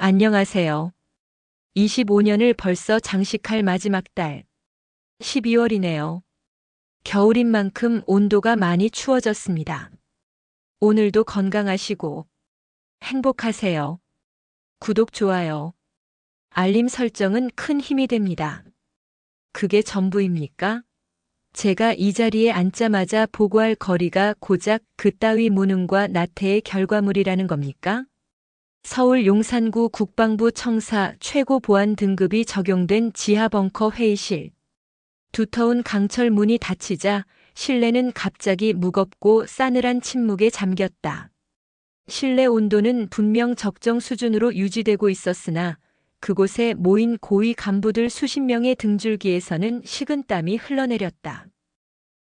안녕하세요. 25년을 벌써 장식할 마지막 달. 12월이네요. 겨울인 만큼 온도가 많이 추워졌습니다. 오늘도 건강하시고 행복하세요. 구독, 좋아요, 알림 설정은 큰 힘이 됩니다. 그게 전부입니까? 제가 이 자리에 앉자마자 보고할 거리가 고작 그따위 무능과 나태의 결과물이라는 겁니까? 서울 용산구 국방부 청사 최고 보안 등급이 적용된 지하 벙커 회의실. 두터운 강철 문이 닫히자 실내는 갑자기 무겁고 싸늘한 침묵에 잠겼다. 실내 온도는 분명 적정 수준으로 유지되고 있었으나 그곳에 모인 고위 간부들 수십 명의 등줄기에서는 식은땀이 흘러내렸다.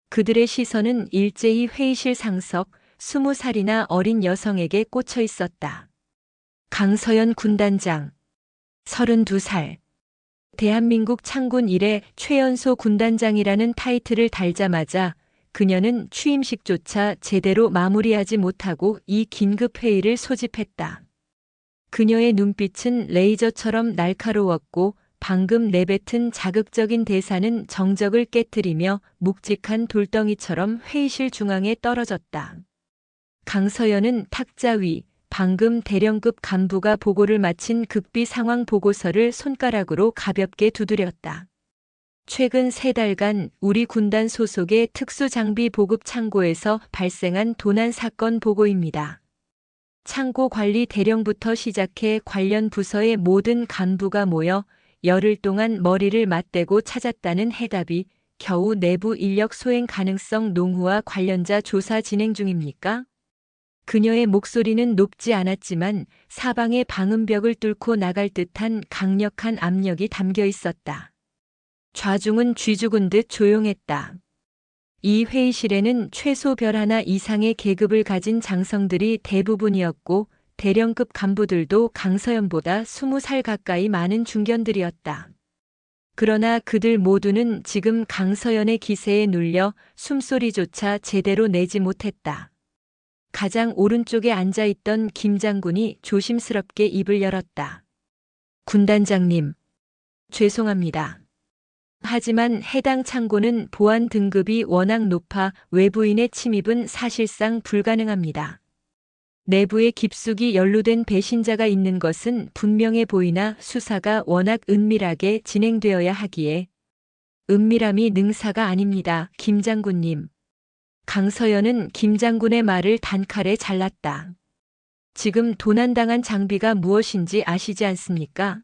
그들의 시선은 일제히 회의실 상석 20살이나 어린 여성에게 꽂혀 있었다. 강서연 군단장, 32살. 대한민국 창군 이래 최연소 군단장이라는 타이틀을 달자마자 그녀는 취임식조차 제대로 마무리하지 못하고 이 긴급 회의를 소집했다. 그녀의 눈빛은 레이저처럼 날카로웠고 방금 내뱉은 자극적인 대사는 정적을 깨트리며 묵직한 돌덩이처럼 회의실 중앙에 떨어졌다. 강서연은 탁자 위, 방금 대령급 간부가 보고를 마친 극비 상황 보고서를 손가락으로 가볍게 두드렸다. 최근 3달간 우리 군단 소속의 특수장비 보급 창고에서 발생한 도난 사건 보고입니다. 창고 관리 대령부터 시작해 관련 부서의 모든 간부가 모여 열흘 동안 머리를 맞대고 찾았다는 해답이 겨우 내부 인력 소행 가능성 농후와 관련자 조사 진행 중입니까? 그녀의 목소리는 높지 않았지만 사방의 방음벽을 뚫고 나갈 듯한 강력한 압력이 담겨 있었다. 좌중은 쥐죽은 듯 조용했다. 이 회의실에는 최소 별 하나 이상의 계급을 가진 장성들이 대부분이었고 대령급 간부들도 강서연보다 20살 가까이 많은 중견들이었다. 그러나 그들 모두는 지금 강서연의 기세에 눌려 숨소리조차 제대로 내지 못했다. 가장 오른쪽에 앉아있던 김 장군이 조심스럽게 입을 열었다. 군단장님, 죄송합니다. 하지만 해당 창고는 보안 등급이 워낙 높아 외부인의 침입은 사실상 불가능합니다. 내부에 깊숙이 연루된 배신자가 있는 것은 분명해 보이나 수사가 워낙 은밀하게 진행되어야 하기에 은밀함이 능사가 아닙니다, 김 장군님. 강서연은 김 장군의 말을 단칼에 잘랐다. 지금 도난당한 장비가 무엇인지 아시지 않습니까?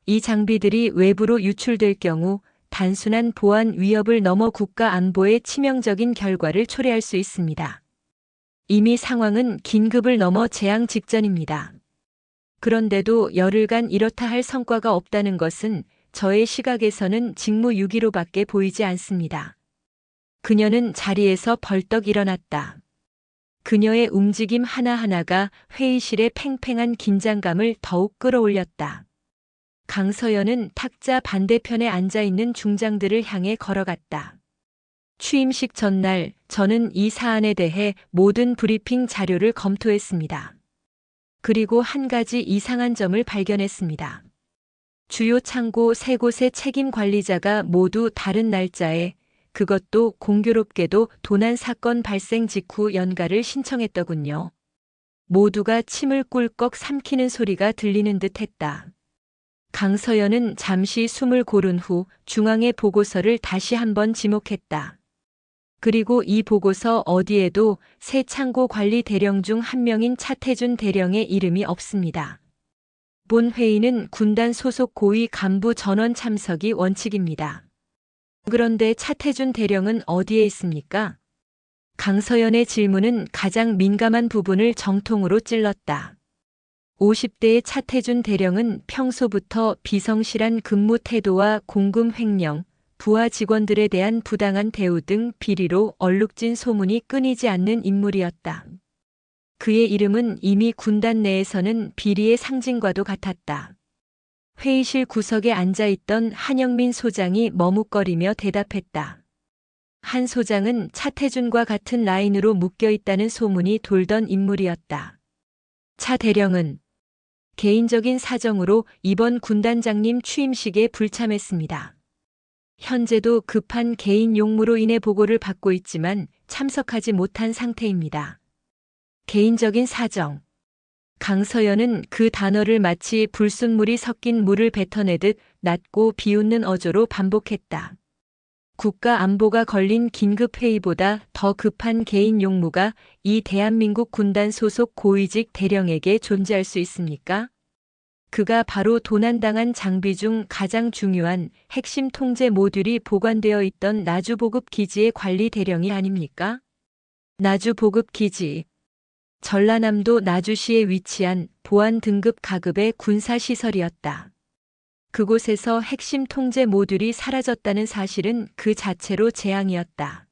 이 장비들이 외부로 유출될 경우 단순한 보안 위협을 넘어 국가 안보에 치명적인 결과를 초래할 수 있습니다. 이미 상황은 긴급을 넘어 재앙 직전입니다. 그런데도 열흘간 이렇다 할 성과가 없다는 것은 저의 시각에서는 직무유기로밖에 보이지 않습니다. 그녀는 자리에서 벌떡 일어났다. 그녀의 움직임 하나하나가 회의실의 팽팽한 긴장감을 더욱 끌어올렸다. 강서연은 탁자 반대편에 앉아있는 중장들을 향해 걸어갔다. 취임식 전날 저는 이 사안에 대해 모든 브리핑 자료를 검토했습니다. 그리고 한 가지 이상한 점을 발견했습니다. 주요 창고 3곳의 책임 관리자가 모두 다른 날짜에 그것도 공교롭게도 도난 사건 발생 직후 연가를 신청했더군요. 모두가 침을 꿀꺽 삼키는 소리가 들리는 듯 했다. 강서연은 잠시 숨을 고른 후 중앙의 보고서를 다시 한번 지목했다. 그리고 이 보고서 어디에도 새 창고 관리 대령 중 한 명인 차태준 대령의 이름이 없습니다. 본 회의는 군단 소속 고위 간부 전원 참석이 원칙입니다. 그런데 차태준 대령은 어디에 있습니까? 강서연의 질문은 가장 민감한 부분을 정통으로 찔렀다. 50대의 차태준 대령은 평소부터 비성실한 근무 태도와 공금 횡령, 부하 직원들에 대한 부당한 대우 등 비리로 얼룩진 소문이 끊이지 않는 인물이었다. 그의 이름은 이미 군단 내에서는 비리의 상징과도 같았다. 회의실 구석에 앉아있던 한영민 소장이 머뭇거리며 대답했다. 한 소장은 차태준과 같은 라인으로 묶여있다는 소문이 돌던 인물이었다. 차 대령은 개인적인 사정으로 이번 군단장님 취임식에 불참했습니다. 현재도 급한 개인 용무로 인해 보고를 받고 있지만 참석하지 못한 상태입니다. 개인적인 사정. 강서연은 그 단어를 마치 불순물이 섞인 물을 뱉어내듯 낮고 비웃는 어조로 반복했다. 국가 안보가 걸린 긴급회의보다 더 급한 개인 용무가 이 대한민국 군단 소속 고위직 대령에게 존재할 수 있습니까? 그가 바로 도난당한 장비 중 가장 중요한 핵심 통제 모듈이 보관되어 있던 나주보급 기지의 관리 대령이 아닙니까? 나주보급 기지. 전라남도 나주시에 위치한 보안 등급 가급의 군사시설이었다. 그곳에서 핵심 통제 모듈이 사라졌다는 사실은 그 자체로 재앙이었다.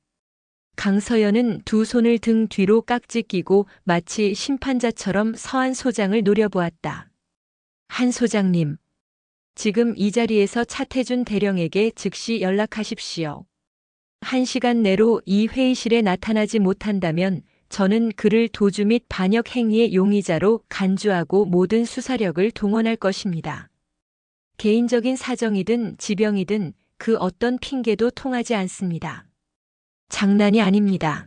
강서연은 두 손을 등 뒤로 깍지 끼고 마치 심판자처럼 서한 소장을 노려보았다. 한 소장님, 지금 이 자리에서 차태준 대령에게 즉시 연락하십시오. 1시간 내로 이 회의실에 나타나지 못한다면 저는 그를 도주 및 반역 행위의 용의자로 간주하고 모든 수사력을 동원할 것입니다. 개인적인 사정이든 지병이든 그 어떤 핑계도 통하지 않습니다. 장난이 아닙니다.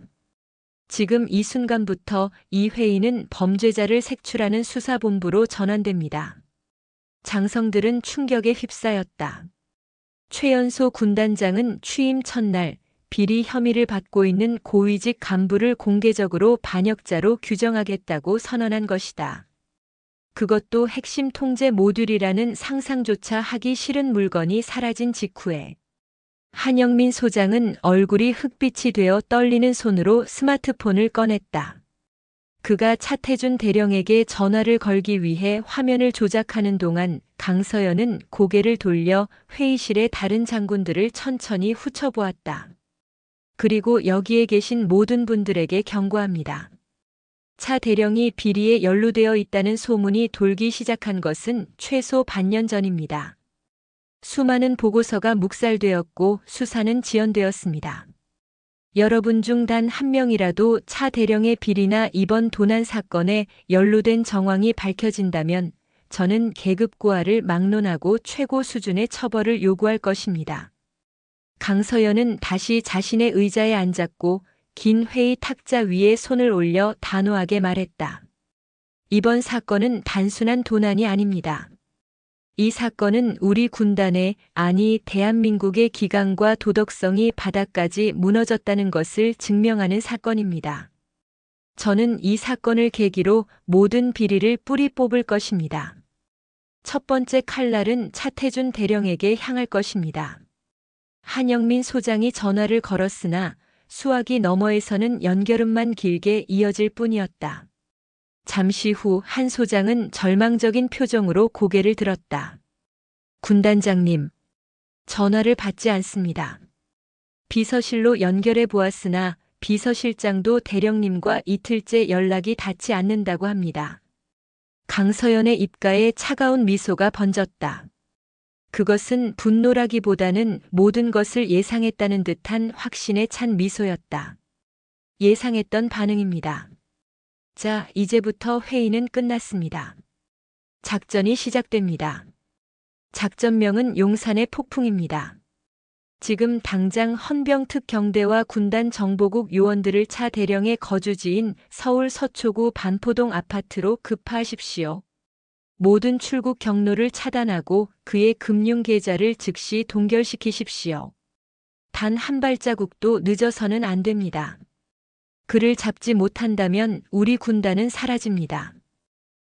지금 이 순간부터 이 회의는 범죄자를 색출하는 수사본부로 전환됩니다. 장성들은 충격에 휩싸였다. 최연소 군단장은 취임 첫날 비리 혐의를 받고 있는 고위직 간부를 공개적으로 반역자로 규정하겠다고 선언한 것이다. 그것도 핵심 통제 모듈이라는 상상조차 하기 싫은 물건이 사라진 직후에 한영민 소장은 얼굴이 흑빛이 되어 떨리는 손으로 스마트폰을 꺼냈다. 그가 차태준 대령에게 전화를 걸기 위해 화면을 조작하는 동안 강서연은 고개를 돌려 회의실의 다른 장군들을 천천히 훑어보았다. 그리고 여기에 계신 모든 분들에게 경고합니다. 차 대령이 비리에 연루되어 있다는 소문이 돌기 시작한 것은 최소 반년 전입니다. 수많은 보고서가 묵살되었고 수사는 지연되었습니다. 여러분 중 단 한 명이라도 차 대령의 비리나 이번 도난 사건에 연루된 정황이 밝혀진다면 저는 계급 고하를 막론하고 최고 수준의 처벌을 요구할 것입니다. 강서연은 다시 자신의 의자에 앉았고 긴 회의 탁자 위에 손을 올려 단호하게 말했다. 이번 사건은 단순한 도난이 아닙니다. 이 사건은 우리 군단의, 아니 대한민국의 기강과 도덕성이 바닥까지 무너졌다는 것을 증명하는 사건입니다. 저는 이 사건을 계기로 모든 비리를 뿌리 뽑을 것입니다. 첫 번째 칼날은 차태준 대령에게 향할 것입니다. 한영민 소장이 전화를 걸었으나 수화기 너머에서는 연결음만 길게 이어질 뿐이었다. 잠시 후 한 소장은 절망적인 표정으로 고개를 들었다. 군단장님, 전화를 받지 않습니다. 비서실로 연결해 보았으나 비서실장도 대령님과 이틀째 연락이 닿지 않는다고 합니다. 강서연의 입가에 차가운 미소가 번졌다. 그것은 분노라기보다는 모든 것을 예상했다는 듯한 확신에 찬 미소였다. 예상했던 반응입니다. 자, 이제부터 회의는 끝났습니다. 작전이 시작됩니다. 작전명은 용산의 폭풍입니다. 지금 당장 헌병특경대와 군단 정보국 요원들을 차 대령의 거주지인 서울 서초구 반포동 아파트로 급파하십시오. 모든 출국 경로를 차단하고 그의 금융 계좌를 즉시 동결시키십시오. 단 한 발자국도 늦어서는 안 됩니다. 그를 잡지 못한다면 우리 군단은 사라집니다.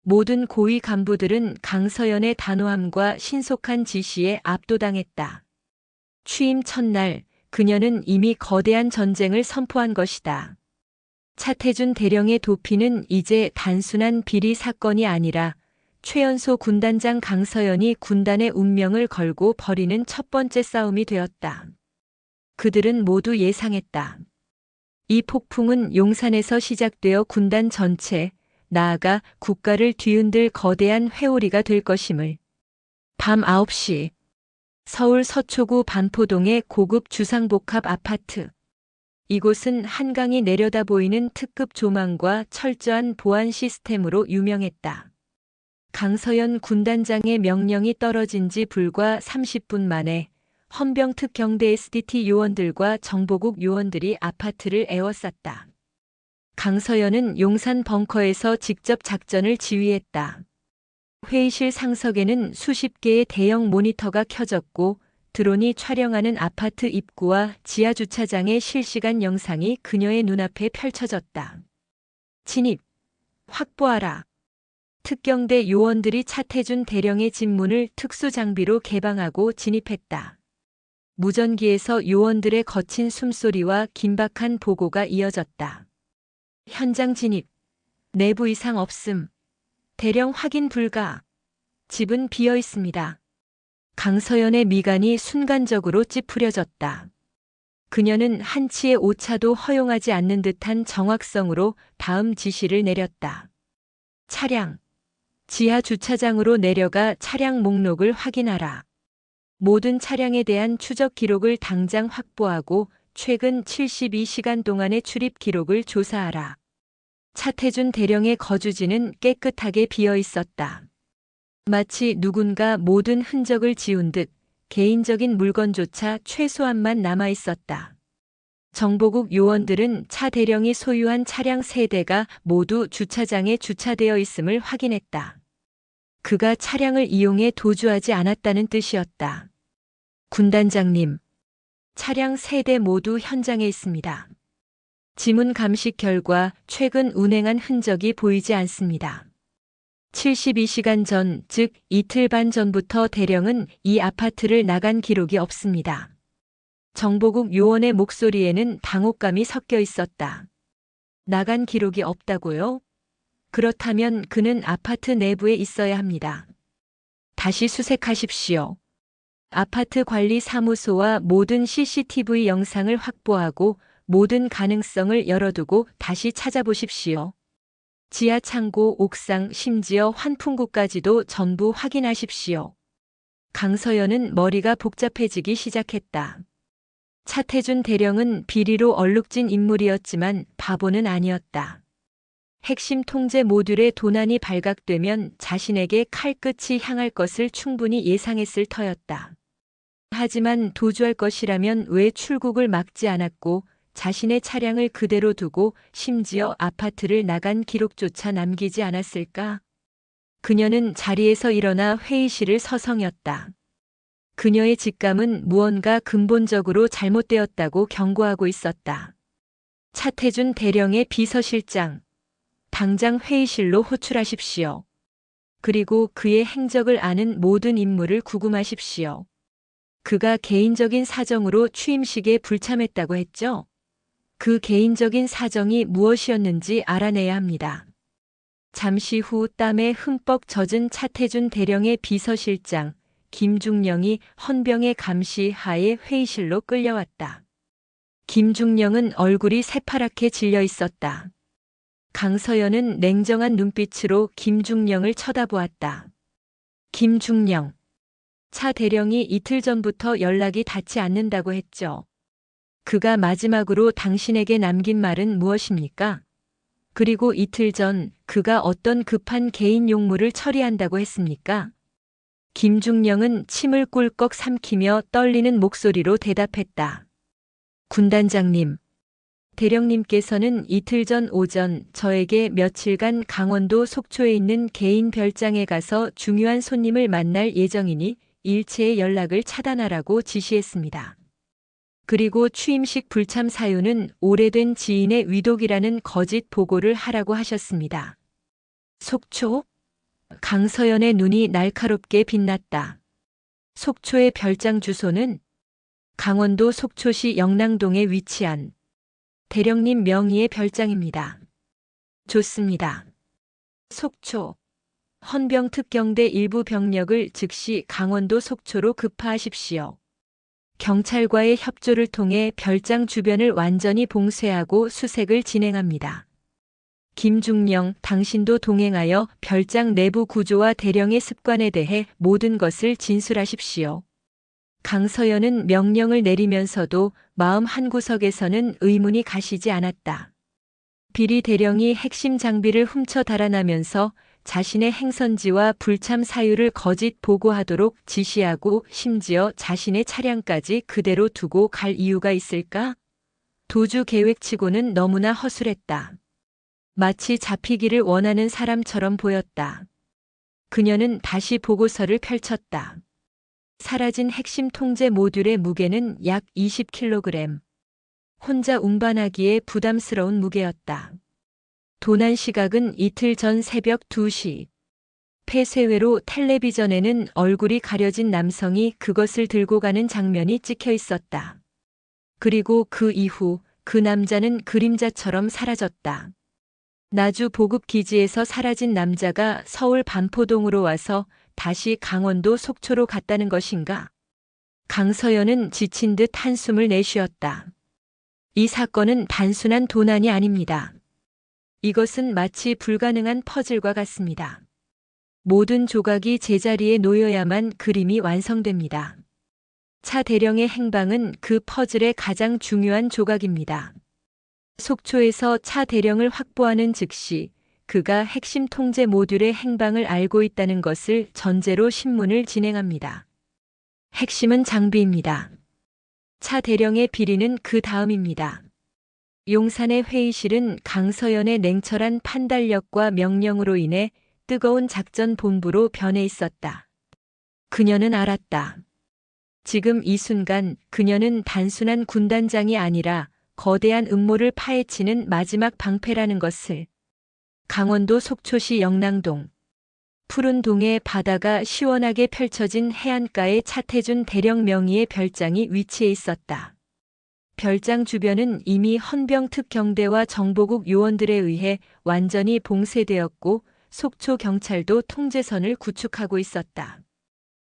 모든 고위 간부들은 강서연의 단호함과 신속한 지시에 압도당했다. 취임 첫날 그녀는 이미 거대한 전쟁을 선포한 것이다. 차태준 대령의 도피는 이제 단순한 비리 사건이 아니라 최연소 군단장 강서연이 군단의 운명을 걸고 벌이는 첫 번째 싸움이 되었다. 그들은 모두 예상했다. 이 폭풍은 용산에서 시작되어 군단 전체, 나아가 국가를 뒤흔들 거대한 회오리가 될 것임을. 밤 9시 서울 서초구 반포동의 고급 주상복합 아파트. 이곳은 한강이 내려다 보이는 특급 조망과 철저한 보안 시스템으로 유명했다. 강서연 군단장의 명령이 떨어진 지 불과 30분 만에 헌병특경대 SDT 요원들과 정보국 요원들이 아파트를 에워쌌다. 강서연은 용산 벙커에서 직접 작전을 지휘했다. 회의실 상석에는 수십 개의 대형 모니터가 켜졌고 드론이 촬영하는 아파트 입구와 지하 주차장의 실시간 영상이 그녀의 눈앞에 펼쳐졌다. 진입, 확보하라. 특경대 요원들이 차태준 대령의 집 문을 특수 장비로 개방하고 진입했다. 무전기에서 요원들의 거친 숨소리와 긴박한 보고가 이어졌다. 현장 진입. 내부 이상 없음. 대령 확인 불가. 집은 비어 있습니다. 강서연의 미간이 순간적으로 찌푸려졌다. 그녀는 한치의 오차도 허용하지 않는 듯한 정확성으로 다음 지시를 내렸다. 차량. 지하 주차장으로 내려가 차량 목록을 확인하라. 모든 차량에 대한 추적 기록을 당장 확보하고 최근 72시간 동안의 출입 기록을 조사하라. 차태준 대령의 거주지는 깨끗하게 비어 있었다. 마치 누군가 모든 흔적을 지운 듯 개인적인 물건조차 최소한만 남아 있었다. 정보국 요원들은 차 대령이 소유한 차량 3대가 모두 주차장에 주차되어 있음을 확인했다. 그가 차량을 이용해 도주하지 않았다는 뜻이었다. 군단장님, 차량 3대 모두 현장에 있습니다. 지문 감식 결과 최근 운행한 흔적이 보이지 않습니다. 72시간 전, 즉 이틀 반 전부터 대령은 이 아파트를 나간 기록이 없습니다. 정보국 요원의 목소리에는 당혹감이 섞여 있었다. 나간 기록이 없다고요? 그렇다면 그는 아파트 내부에 있어야 합니다. 다시 수색하십시오. 아파트 관리 사무소와 모든 CCTV 영상을 확보하고 모든 가능성을 열어두고 다시 찾아보십시오. 지하 창고, 옥상, 심지어 환풍구까지도 전부 확인하십시오. 강서연은 머리가 복잡해지기 시작했다. 차태준 대령은 비리로 얼룩진 인물이었지만 바보는 아니었다. 핵심 통제 모듈의 도난이 발각되면 자신에게 칼끝이 향할 것을 충분히 예상했을 터였다. 하지만 도주할 것이라면 왜 출국을 막지 않았고 자신의 차량을 그대로 두고 심지어 아파트를 나간 기록조차 남기지 않았을까? 그녀는 자리에서 일어나 회의실을 서성였다. 그녀의 직감은 무언가 근본적으로 잘못되었다고 경고하고 있었다. 차태준 대령의 비서실장, 당장 회의실로 호출하십시오. 그리고 그의 행적을 아는 모든 인물을 구금하십시오. 그가 개인적인 사정으로 취임식에 불참했다고 했죠? 그 개인적인 사정이 무엇이었는지 알아내야 합니다. 잠시 후 땀에 흠뻑 젖은 차태준 대령의 비서실장 김중령이 헌병의 감시 하에 회의실로 끌려왔다. 김중령은 얼굴이 새파랗게 질려 있었다. 강서연은 냉정한 눈빛으로 김중령을 쳐다보았다. 김중령, 차 대령이 이틀 전부터 연락이 닿지 않는다고 했죠. 그가 마지막으로 당신에게 남긴 말은 무엇입니까? 그리고 이틀 전 그가 어떤 급한 개인 용무를 처리한다고 했습니까? 김중령은 침을 꿀꺽 삼키며 떨리는 목소리로 대답했다. 군단장님, 대령님께서는 이틀 전 오전 저에게 며칠간 강원도 속초에 있는 개인 별장에 가서 중요한 손님을 만날 예정이니 일체의 연락을 차단하라고 지시했습니다. 그리고 취임식 불참 사유는 오래된 지인의 위독이라는 거짓 보고를 하라고 하셨습니다. 속초? 강서연의 눈이 날카롭게 빛났다. 속초의 별장 주소는 강원도 속초시 영랑동에 위치한 대령님 명의의 별장입니다. 좋습니다. 속초. 헌병특경대 일부 병력을 즉시 강원도 속초로 급파하십시오. 경찰과의 협조를 통해 별장 주변을 완전히 봉쇄하고 수색을 진행합니다. 김중령, 당신도 동행하여 별장 내부 구조와 대령의 습관에 대해 모든 것을 진술하십시오. 강서연은 명령을 내리면서도 마음 한구석에서는 의문이 가시지 않았다. 비리 대령이 핵심 장비를 훔쳐 달아나면서 자신의 행선지와 불참 사유를 거짓 보고하도록 지시하고 심지어 자신의 차량까지 그대로 두고 갈 이유가 있을까? 도주 계획치고는 너무나 허술했다. 마치 잡히기를 원하는 사람처럼 보였다. 그녀는 다시 보고서를 펼쳤다. 사라진 핵심 통제 모듈의 무게는 약 20kg. 혼자 운반하기에 부담스러운 무게였다. 도난 시각은 이틀 전 새벽 2시. 폐쇄회로 텔레비전에는 얼굴이 가려진 남성이 그것을 들고 가는 장면이 찍혀 있었다. 그리고 그 이후 그 남자는 그림자처럼 사라졌다. 나주 보급기지에서 사라진 남자가 서울 반포동으로 와서 다시 강원도 속초로 갔다는 것인가? 강서연은 지친 듯 한숨을 내쉬었다. 이 사건은 단순한 도난이 아닙니다. 이것은 마치 불가능한 퍼즐과 같습니다. 모든 조각이 제자리에 놓여야만 그림이 완성됩니다. 차 대령의 행방은 그 퍼즐의 가장 중요한 조각입니다. 속초에서 차 대령을 확보하는 즉시 그가 핵심 통제 모듈의 행방을 알고 있다는 것을 전제로 신문을 진행합니다. 핵심은 장비입니다. 차 대령의 비리는 그 다음입니다. 용산의 회의실은 강서연의 냉철한 판단력과 명령으로 인해 뜨거운 작전 본부로 변해 있었다. 그녀는 알았다. 지금 이 순간 그녀는 단순한 군단장이 아니라 거대한 음모를 파헤치는 마지막 방패라는 것을. 강원도 속초시 영랑동. 푸른 동의 바다가 시원하게 펼쳐진 해안가에 차태준 대령 명의의 별장이 위치해 있었다. 별장 주변은 이미 헌병특경대와 정보국 요원들에 의해 완전히 봉쇄되었고 속초 경찰도 통제선을 구축하고 있었다.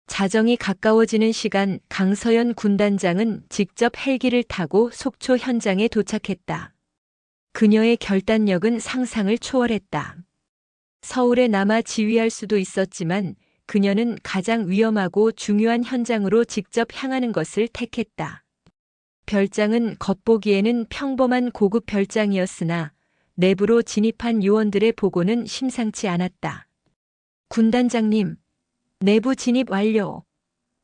자정이 가까워지는 시간 강서연 군단장은 직접 헬기를 타고 속초 현장에 도착했다. 그녀의 결단력은 상상을 초월했다. 서울에 남아 지휘할 수도 있었지만 그녀는 가장 위험하고 중요한 현장으로 직접 향하는 것을 택했다. 별장은 겉보기에는 평범한 고급 별장이었으나 내부로 진입한 요원들의 보고는 심상치 않았다. 군단장님, 내부 진입 완료.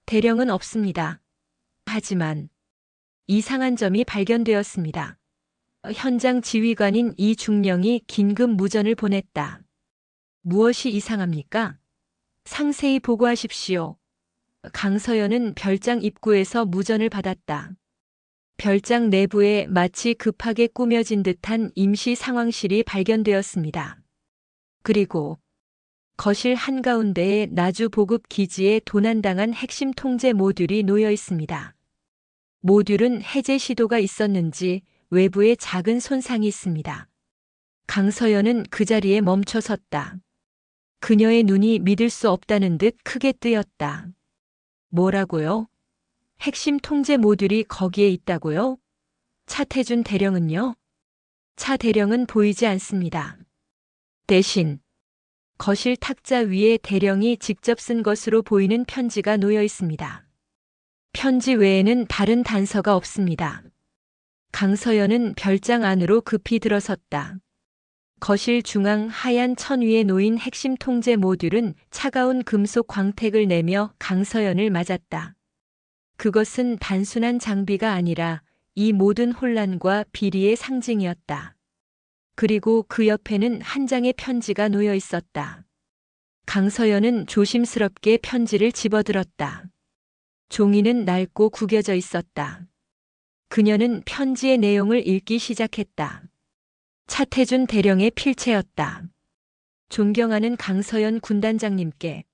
대령은 없습니다. 하지만 이상한 점이 발견되었습니다. 현장 지휘관인 이중령이 긴급 무전을 보냈다. 무엇이 이상합니까? 상세히 보고하십시오. 강서연은 별장 입구에서 무전을 받았다. 별장 내부에 마치 급하게 꾸며진 듯한 임시 상황실이 발견되었습니다. 그리고 거실 한가운데에 나주 보급 기지에 도난당한 핵심 통제 모듈이 놓여 있습니다. 모듈은 해제 시도가 있었는지 외부에 작은 손상이 있습니다. 강서연은 그 자리에 멈춰 섰다. 그녀의 눈이 믿을 수 없다는 듯 크게 뜨였다. 뭐라고요? 핵심 통제 모듈이 거기에 있다고요? 차태준 대령은요? 차 대령은 보이지 않습니다. 대신 거실 탁자 위에 대령이 직접 쓴 것으로 보이는 편지가 놓여 있습니다. 편지 외에는 다른 단서가 없습니다. 강서연은 별장 안으로 급히 들어섰다. 거실 중앙 하얀 천 위에 놓인 핵심 통제 모듈은 차가운 금속 광택을 내며 강서연을 맞았다. 그것은 단순한 장비가 아니라 이 모든 혼란과 비리의 상징이었다. 그리고 그 옆에는 한 장의 편지가 놓여 있었다. 강서연은 조심스럽게 편지를 집어들었다. 종이는 낡고 구겨져 있었다. 그녀는 편지의 내용을 읽기 시작했다. 차태준 대령의 필체였다. 존경하는 강서연 군단장님께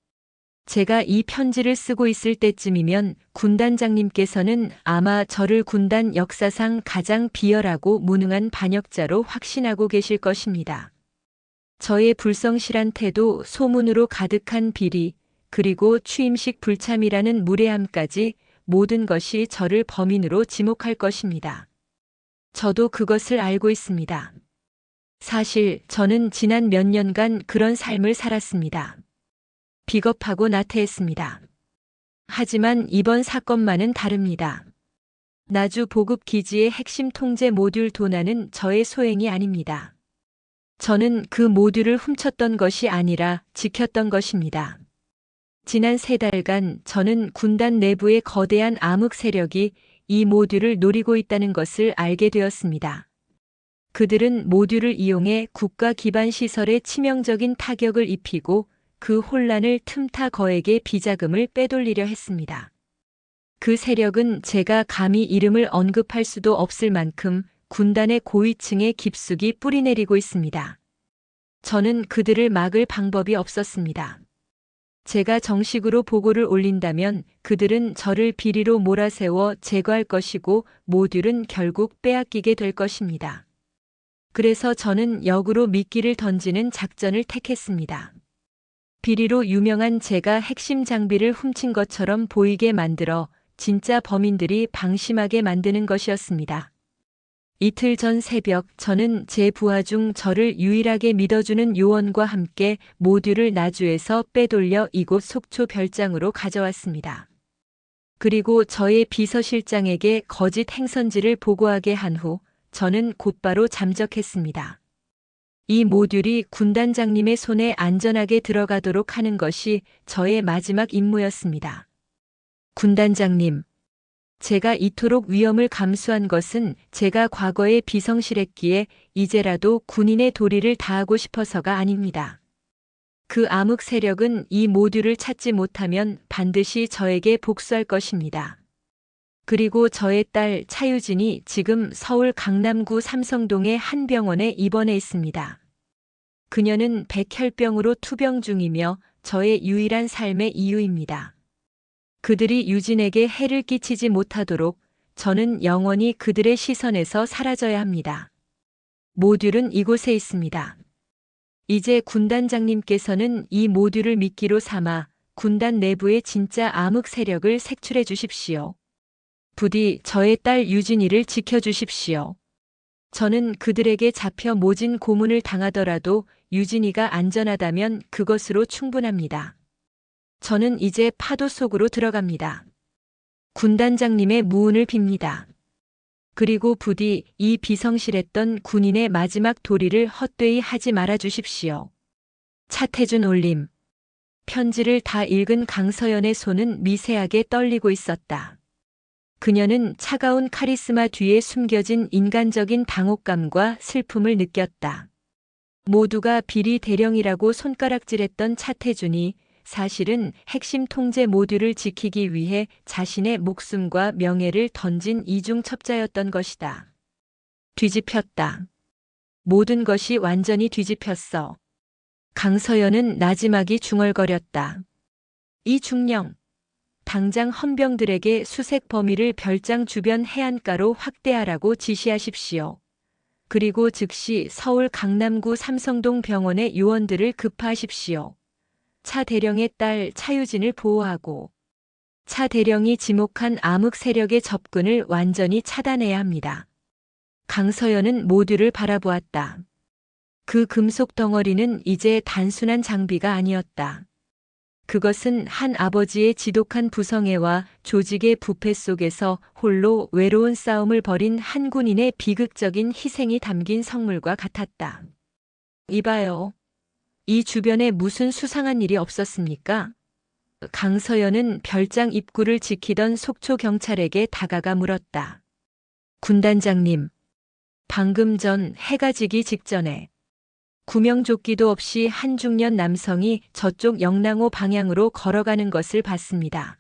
제가 이 편지를 쓰고 있을 때쯤이면 군단장님께서는 아마 저를 군단 역사상 가장 비열하고 무능한 반역자로 확신하고 계실 것입니다. 저의 불성실한 태도, 소문으로 가득한 비리, 그리고 취임식 불참이라는 무례함까지 모든 것이 저를 범인으로 지목할 것입니다. 저도 그것을 알고 있습니다. 사실 저는 지난 몇 년간 그런 삶을 살았습니다. 비겁하고 나태했습니다. 하지만 이번 사건만은 다릅니다. 나주 보급 기지의 핵심 통제 모듈 도난은 저의 소행이 아닙니다. 저는 그 모듈을 훔쳤던 것이 아니라 지켰던 것입니다. 지난 3달간 저는 군단 내부의 거대한 암흑 세력이 이 모듈을 노리고 있다는 것을 알게 되었습니다. 그들은 모듈을 이용해 국가 기반 시설에 치명적인 타격을 입히고 그 혼란을 틈타 거액의 비자금을 빼돌리려 했습니다. 그 세력은 제가 감히 이름을 언급할 수도 없을 만큼 군단의 고위층에 깊숙이 뿌리내리고 있습니다. 저는 그들을 막을 방법이 없었습니다. 제가 정식으로 보고를 올린다면 그들은 저를 비리로 몰아세워 제거할 것이고 모듈은 결국 빼앗기게 될 것입니다. 그래서 저는 역으로 미끼를 던지는 작전을 택했습니다. 비리로 유명한 제가 핵심 장비를 훔친 것처럼 보이게 만들어 진짜 범인들이 방심하게 만드는 것이었습니다. 이틀 전 새벽 저는 제 부하 중 저를 유일하게 믿어주는 요원과 함께 모듈을 나주에서 빼돌려 이곳 속초 별장으로 가져왔습니다. 그리고 저의 비서실장에게 거짓 행선지를 보고하게 한 후 저는 곧바로 잠적했습니다. 이 모듈이 군단장님의 손에 안전하게 들어가도록 하는 것이 저의 마지막 임무였습니다. 군단장님, 제가 이토록 위험을 감수한 것은 제가 과거에 비성실했기에 이제라도 군인의 도리를 다하고 싶어서가 아닙니다. 그 암흑 세력은 이 모듈을 찾지 못하면 반드시 저에게 복수할 것입니다. 그리고 저의 딸 차유진이 지금 서울 강남구 삼성동의 한 병원에 입원해 있습니다. 그녀는 백혈병으로 투병 중이며 저의 유일한 삶의 이유입니다. 그들이 유진에게 해를 끼치지 못하도록 저는 영원히 그들의 시선에서 사라져야 합니다. 모듈은 이곳에 있습니다. 이제 군단장님께서는 이 모듈을 미끼로 삼아 군단 내부의 진짜 암흑 세력을 색출해 주십시오. 부디 저의 딸 유진이를 지켜주십시오. 저는 그들에게 잡혀 모진 고문을 당하더라도 유진이가 안전하다면 그것으로 충분합니다. 저는 이제 파도 속으로 들어갑니다. 군단장님의 무운을 빕니다. 그리고 부디 이 비성실했던 군인의 마지막 도리를 헛되이 하지 말아 주십시오. 차태준 올림. 편지를 다 읽은 강서연의 손은 미세하게 떨리고 있었다. 그녀는 차가운 카리스마 뒤에 숨겨진 인간적인 당혹감과 슬픔을 느꼈다. 모두가 비리 대령이라고 손가락질했던 차태준이 사실은 핵심 통제 모듈을 지키기 위해 자신의 목숨과 명예를 던진 이중첩자였던 것이다. 뒤집혔다. 모든 것이 완전히 뒤집혔어. 강서연은 나지막이 중얼거렸다. 이 중령. 당장 헌병들에게 수색 범위를 별장 주변 해안가로 확대하라고 지시하십시오. 그리고 즉시 서울 강남구 삼성동 병원의 요원들을 급파하십시오. 차 대령의 딸 차유진을 보호하고 차 대령이 지목한 암흑 세력의 접근을 완전히 차단해야 합니다. 강서연은 모듈을 바라보았다. 그 금속 덩어리는 이제 단순한 장비가 아니었다. 그것은 한 아버지의 지독한 부성애와 조직의 부패 속에서 홀로 외로운 싸움을 벌인 한 군인의 비극적인 희생이 담긴 성물과 같았다. 이봐요. 이 주변에 무슨 수상한 일이 없었습니까? 강서연은 별장 입구를 지키던 속초 경찰에게 다가가 물었다. 군단장님, 방금 전 해가 지기 직전에 구명조끼도 없이 한 중년 남성이 저쪽 영랑호 방향으로 걸어가는 것을 봤습니다.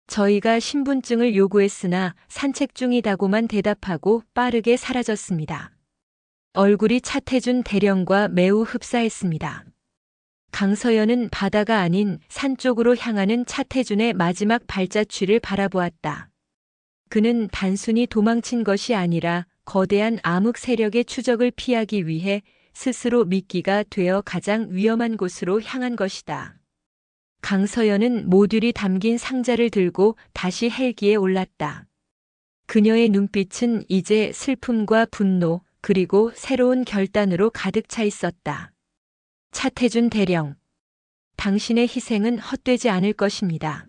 저희가 신분증을 요구했으나 산책 중이다고만 대답하고 빠르게 사라졌습니다. 얼굴이 차태준 대령과 매우 흡사했습니다. 강서연은 바다가 아닌 산 쪽으로 향하는 차태준의 마지막 발자취를 바라보았다. 그는 단순히 도망친 것이 아니라 거대한 암흑 세력의 추적을 피하기 위해 스스로 미끼가 되어 가장 위험한 곳으로 향한 것이다. 강서연은 모듈이 담긴 상자를 들고 다시 헬기에 올랐다. 그녀의 눈빛은 이제 슬픔과 분노 그리고 새로운 결단으로 가득 차 있었다. 차태준 대령, 당신의 희생은 헛되지 않을 것입니다.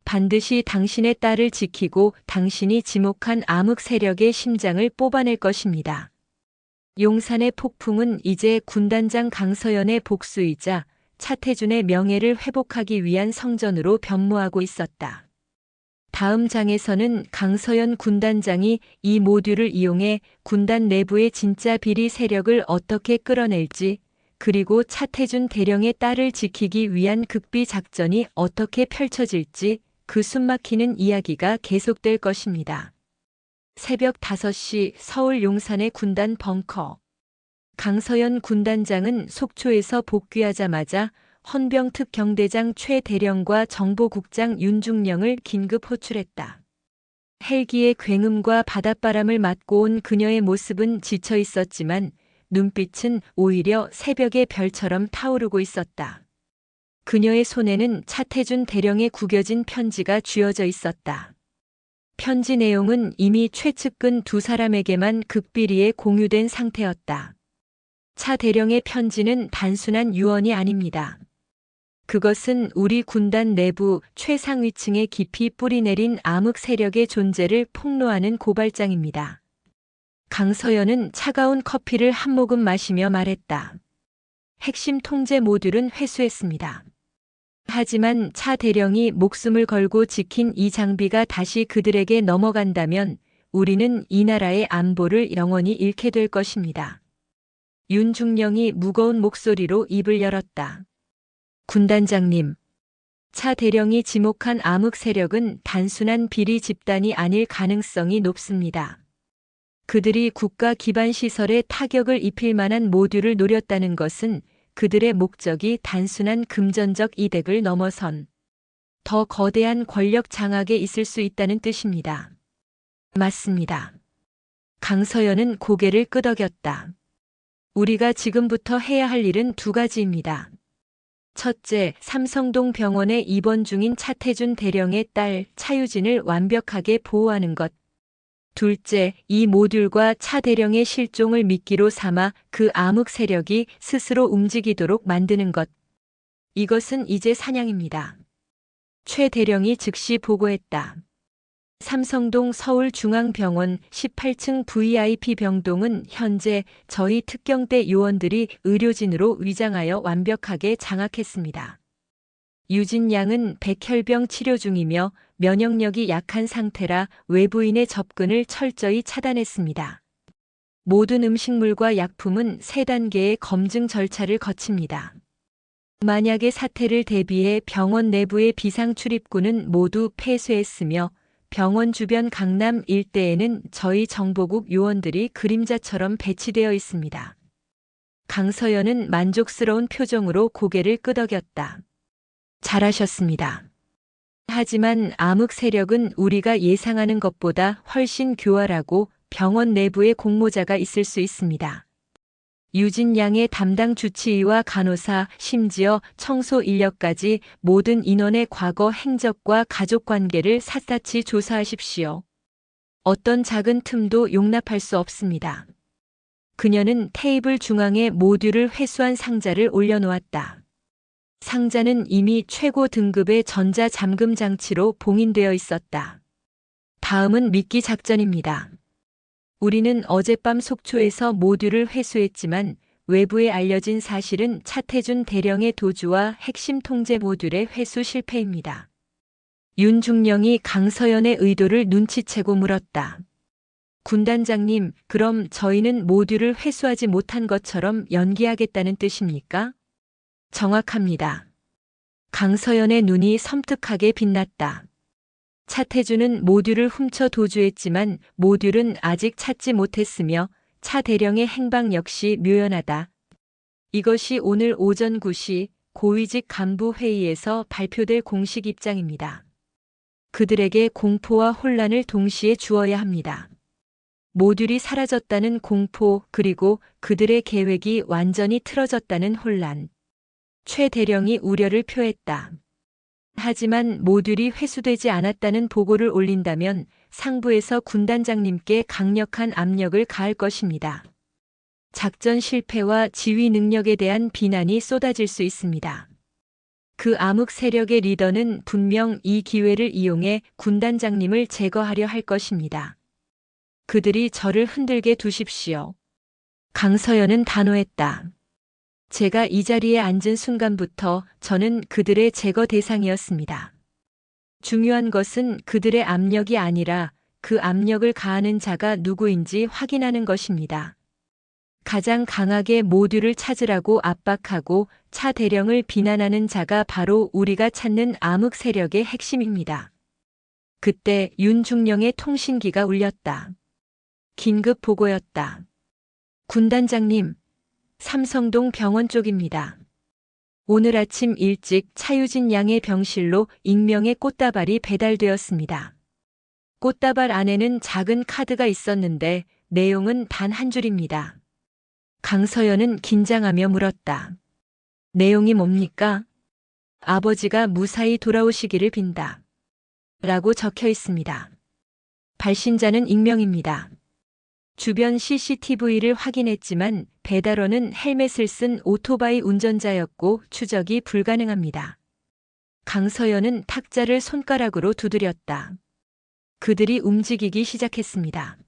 반드시 당신의 딸을 지키고 당신이 지목한 암흑 세력의 심장을 뽑아낼 것입니다. 용산의 폭풍은 이제 군단장 강서연의 복수이자 차태준의 명예를 회복하기 위한 성전으로 변모하고 있었다. 다음 장에서는 강서연 군단장이 이 모듈을 이용해 군단 내부의 진짜 비리 세력을 어떻게 끌어낼지, 그리고 차태준 대령의 딸을 지키기 위한 극비 작전이 어떻게 펼쳐질지 그 숨막히는 이야기가 계속될 것입니다. 새벽 5시 서울 용산의 군단 벙커. 강서연 군단장은 속초에서 복귀하자마자 헌병 특경대장 최 대령과 정보국장 윤중령을 긴급 호출했다. 헬기의 굉음과 바닷바람을 맞고 온 그녀의 모습은 지쳐 있었지만 눈빛은 오히려 새벽의 별처럼 타오르고 있었다. 그녀의 손에는 차태준 대령의 구겨진 편지가 쥐어져 있었다. 편지 내용은 이미 최측근 두 사람에게만 극비리에 공유된 상태였다. 차 대령의 편지는 단순한 유언이 아닙니다. 그것은 우리 군단 내부 최상위층에 깊이 뿌리내린 암흑 세력의 존재를 폭로하는 고발장입니다. 강서연은 차가운 커피를 한 모금 마시며 말했다. 핵심 통제 모듈은 회수했습니다. 하지만 차 대령이 목숨을 걸고 지킨 이 장비가 다시 그들에게 넘어간다면 우리는 이 나라의 안보를 영원히 잃게 될 것입니다. 윤중령이 무거운 목소리로 입을 열었다. 군단장님, 차 대령이 지목한 암흑 세력은 단순한 비리 집단이 아닐 가능성이 높습니다. 그들이 국가 기반 시설에 타격을 입힐 만한 모듈을 노렸다는 것은 그들의 목적이 단순한 금전적 이득을 넘어선 더 거대한 권력 장악에 있을 수 있다는 뜻입니다. 맞습니다. 강서연은 고개를 끄덕였다. 우리가 지금부터 해야 할 일은 두 가지입니다. 첫째, 삼성동 병원에 입원 중인 차태준 대령의 딸 차유진을 완벽하게 보호하는 것. 둘째, 이 모듈과 차 대령의 실종을 미끼로 삼아 그 암흑 세력이 스스로 움직이도록 만드는 것. 이것은 이제 사냥입니다. 최 대령이 즉시 보고했다. 삼성동 서울중앙병원 18층 VIP 병동은 현재 저희 특경대 요원들이 의료진으로 위장하여 완벽하게 장악했습니다. 유진 양은 백혈병 치료 중이며 면역력이 약한 상태라 외부인의 접근을 철저히 차단했습니다. 모든 음식물과 약품은 3단계의 검증 절차를 거칩니다. 만약의 사태를 대비해 병원 내부의 비상 출입구는 모두 폐쇄했으며 병원 주변 강남 일대에는 저희 정보국 요원들이 그림자처럼 배치되어 있습니다. 강서연은 만족스러운 표정으로 고개를 끄덕였다. 잘하셨습니다. 하지만 암흑 세력은 우리가 예상하는 것보다 훨씬 교활하고 병원 내부에 공모자가 있을 수 있습니다. 유진 양의 담당 주치의와 간호사, 심지어 청소 인력까지 모든 인원의 과거 행적과 가족관계를 샅샅이 조사하십시오. 어떤 작은 틈도 용납할 수 없습니다. 그녀는 테이블 중앙에 모듈을 회수한 상자를 올려놓았다. 상자는 이미 최고 등급의 전자 잠금 장치로 봉인되어 있었다. 다음은 미끼 작전입니다. 우리는 어젯밤 속초에서 모듈을 회수했지만 외부에 알려진 사실은 차태준 대령의 도주와 핵심 통제 모듈의 회수 실패입니다. 윤중령이 강서연의 의도를 눈치채고 물었다. 군단장님, 그럼 저희는 모듈을 회수하지 못한 것처럼 연기하겠다는 뜻입니까? 정확합니다. 강서연의 눈이 섬뜩하게 빛났다. 차태준은 모듈을 훔쳐 도주했지만 모듈은 아직 찾지 못했으며 차 대령의 행방 역시 묘연하다. 이것이 오늘 오전 9시 고위직 간부 회의에서 발표될 공식 입장입니다. 그들에게 공포와 혼란을 동시에 주어야 합니다. 모듈이 사라졌다는 공포, 그리고 그들의 계획이 완전히 틀어졌다는 혼란. 최 대령이 우려를 표했다. 하지만 모듈이 회수되지 않았다는 보고를 올린다면 상부에서 군단장님께 강력한 압력을 가할 것입니다. 작전 실패와 지휘 능력에 대한 비난이 쏟아질 수 있습니다. 그 암흑 세력의 리더는 분명 이 기회를 이용해 군단장님을 제거하려 할 것입니다. 그들이 저를 흔들게 두십시오. 강서연은 단호했다. 제가 이 자리에 앉은 순간부터 저는 그들의 제거 대상이었습니다. 중요한 것은 그들의 압력이 아니라 그 압력을 가하는 자가 누구인지 확인하는 것입니다. 가장 강하게 모듈을 찾으라고 압박하고 차 대령을 비난하는 자가 바로 우리가 찾는 암흑 세력의 핵심입니다. 그때 윤중령의 통신기가 울렸다. 긴급 보고였다. 군단장님, 삼성동 병원 쪽입니다. 오늘 아침 일찍 차유진 양의 병실로 익명의 꽃다발이 배달되었습니다. 꽃다발 안에는 작은 카드가 있었는데 내용은 단 한 줄입니다. 강서연은 긴장하며 물었다. 내용이 뭡니까? 아버지가 무사히 돌아오시기를 빈다. 라고 적혀 있습니다. 발신자는 익명입니다. 주변 CCTV를 확인했지만 배달원은 헬멧을 쓴 오토바이 운전자였고 추적이 불가능합니다. 강서연은 탁자를 손가락으로 두드렸다. 그들이 움직이기 시작했습니다.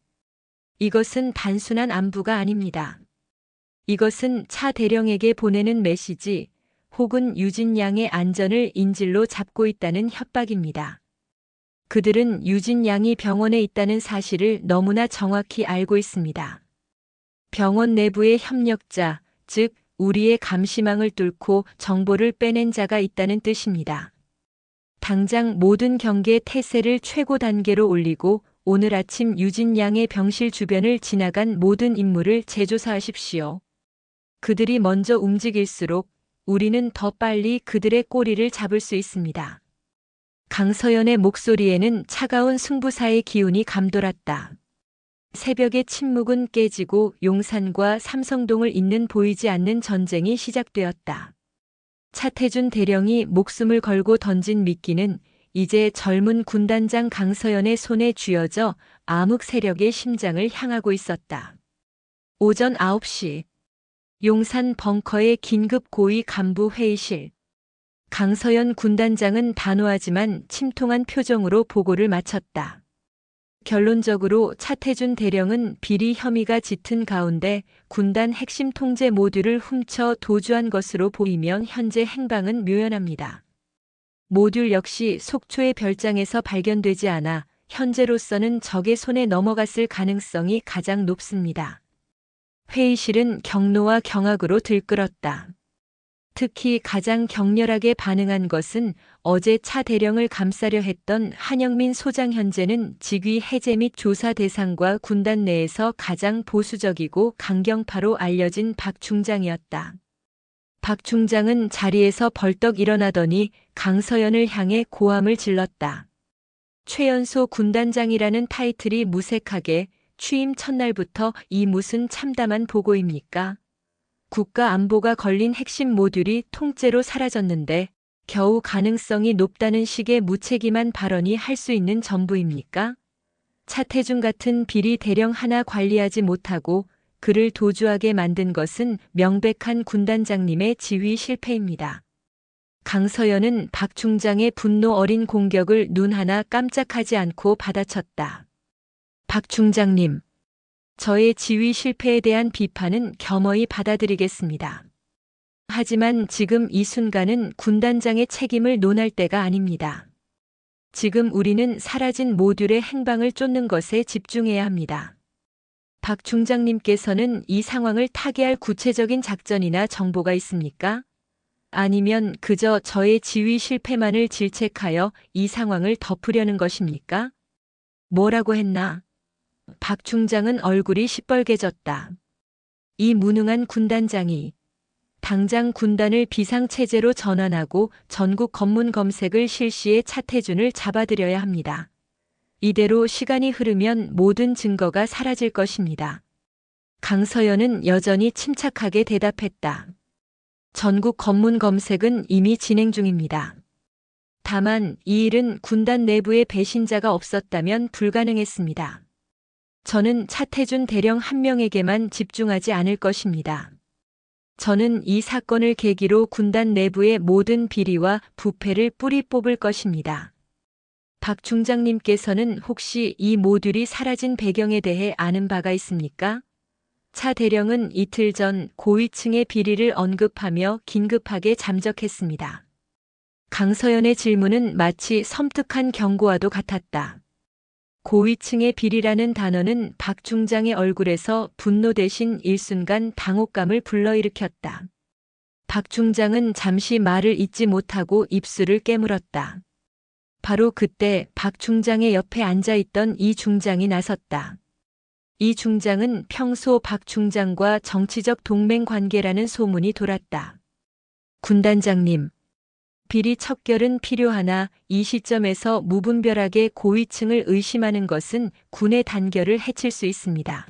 이것은 단순한 안부가 아닙니다. 이것은 차 대령에게 보내는 메시지 혹은 유진 양의 안전을 인질로 잡고 있다는 협박입니다. 그들은 유진 양이 병원에 있다는 사실을 너무나 정확히 알고 있습니다. 병원 내부의 협력자, 즉 우리의 감시망을 뚫고 정보를 빼낸 자가 있다는 뜻입니다. 당장 모든 경계 태세를 최고 단계로 올리고 오늘 아침 유진 양의 병실 주변을 지나간 모든 인물을 재조사하십시오. 그들이 먼저 움직일수록 우리는 더 빨리 그들의 꼬리를 잡을 수 있습니다. 강서연의 목소리에는 차가운 승부사의 기운이 감돌았다. 새벽의 침묵은 깨지고 용산과 삼성동을 잇는 보이지 않는 전쟁이 시작되었다. 차태준 대령이 목숨을 걸고 던진 미끼는 이제 젊은 군단장 강서연의 손에 쥐어져 암흑 세력의 심장을 향하고 있었다. 오전 9시 용산 벙커의 긴급 고위 간부 회의실. 강서연 군단장은 단호하지만 침통한 표정으로 보고를 마쳤다. 결론적으로 차태준 대령은 비리 혐의가 짙은 가운데 군단 핵심 통제 모듈을 훔쳐 도주한 것으로 보이며 현재 행방은 묘연합니다. 모듈 역시 속초의 별장에서 발견되지 않아 현재로서는 적의 손에 넘어갔을 가능성이 가장 높습니다. 회의실은 경로와 경악으로 들끓었다. 특히 가장 격렬하게 반응한 것은 어제 차 대령을 감싸려 했던 한영민 소장. 현재는 직위 해제 및 조사 대상과 군단 내에서 가장 보수적이고 강경파로 알려진 박 중장이었다. 박 중장은 자리에서 벌떡 일어나더니 강서연을 향해 고함을 질렀다. 최연소 군단장이라는 타이틀이 무색하게 취임 첫날부터 이 무슨 참담한 보고입니까? 국가 안보가 걸린 핵심 모듈이 통째로 사라졌는데 겨우 가능성이 높다는 식의 무책임한 발언이 할 수 있는 전부입니까? 차태준 같은 비리 대령 하나 관리하지 못하고 그를 도주하게 만든 것은 명백한 군단장님의 지휘 실패입니다. 강서연은 박 중장의 분노 어린 공격을 눈 하나 깜짝하지 않고 받아쳤다. 박 중장님, 저의 지휘 실패에 대한 비판은 겸허히 받아들이겠습니다. 하지만 지금 이 순간은 군단장의 책임을 논할 때가 아닙니다. 지금 우리는 사라진 모듈의 행방을 쫓는 것에 집중해야 합니다. 박 중장님께서는 이 상황을 타개할 구체적인 작전이나 정보가 있습니까? 아니면 그저 저의 지휘 실패만을 질책하여 이 상황을 덮으려는 것입니까? 뭐라고 했나? 박 중장은 얼굴이 시뻘개졌다. 이 무능한 군단장이 당장 군단을 비상체제로 전환하고 전국 검문 검색을 실시해 차태준을 잡아들여야 합니다. 이대로 시간이 흐르면 모든 증거가 사라질 것입니다. 강서연은 여전히 침착하게 대답했다. 전국 검문 검색은 이미 진행 중입니다. 다만 이 일은 군단 내부에 배신자가 없었다면 불가능했습니다. 저는 차태준 대령 한 명에게만 집중하지 않을 것입니다. 저는 이 사건을 계기로 군단 내부의 모든 비리와 부패를 뿌리 뽑을 것입니다. 박 중장님께서는 혹시 이 모듈이 사라진 배경에 대해 아는 바가 있습니까? 차 대령은 이틀 전 고위층의 비리를 언급하며 긴급하게 잠적했습니다. 강서연의 질문은 마치 섬뜩한 경고와도 같았다. 고위층의 비리라는 단어는 박 중장의 얼굴에서 분노 대신 일순간 당혹감을 불러일으켰다. 박 중장은 잠시 말을 잇지 못하고 입술을 깨물었다. 바로 그때 박 중장의 옆에 앉아있던 이 중장이 나섰다. 이 중장은 평소 박 중장과 정치적 동맹 관계라는 소문이 돌았다. 군단장님, 비리 척결은 필요하나 이 시점에서 무분별하게 고위층을 의심하는 것은 군의 단결을 해칠 수 있습니다.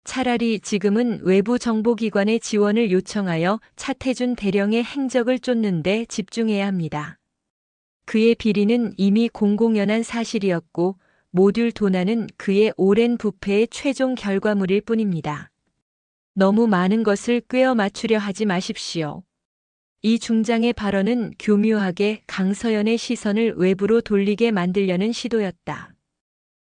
차라리 지금은 외부 정보기관의 지원을 요청하여 차태준 대령의 행적을 쫓는 데 집중해야 합니다. 그의 비리는 이미 공공연한 사실이었고 모듈 도난은 그의 오랜 부패의 최종 결과물일 뿐입니다. 너무 많은 것을 꿰어 맞추려 하지 마십시오. 이 중장의 발언은 교묘하게 강서연의 시선을 외부로 돌리게 만들려는 시도였다.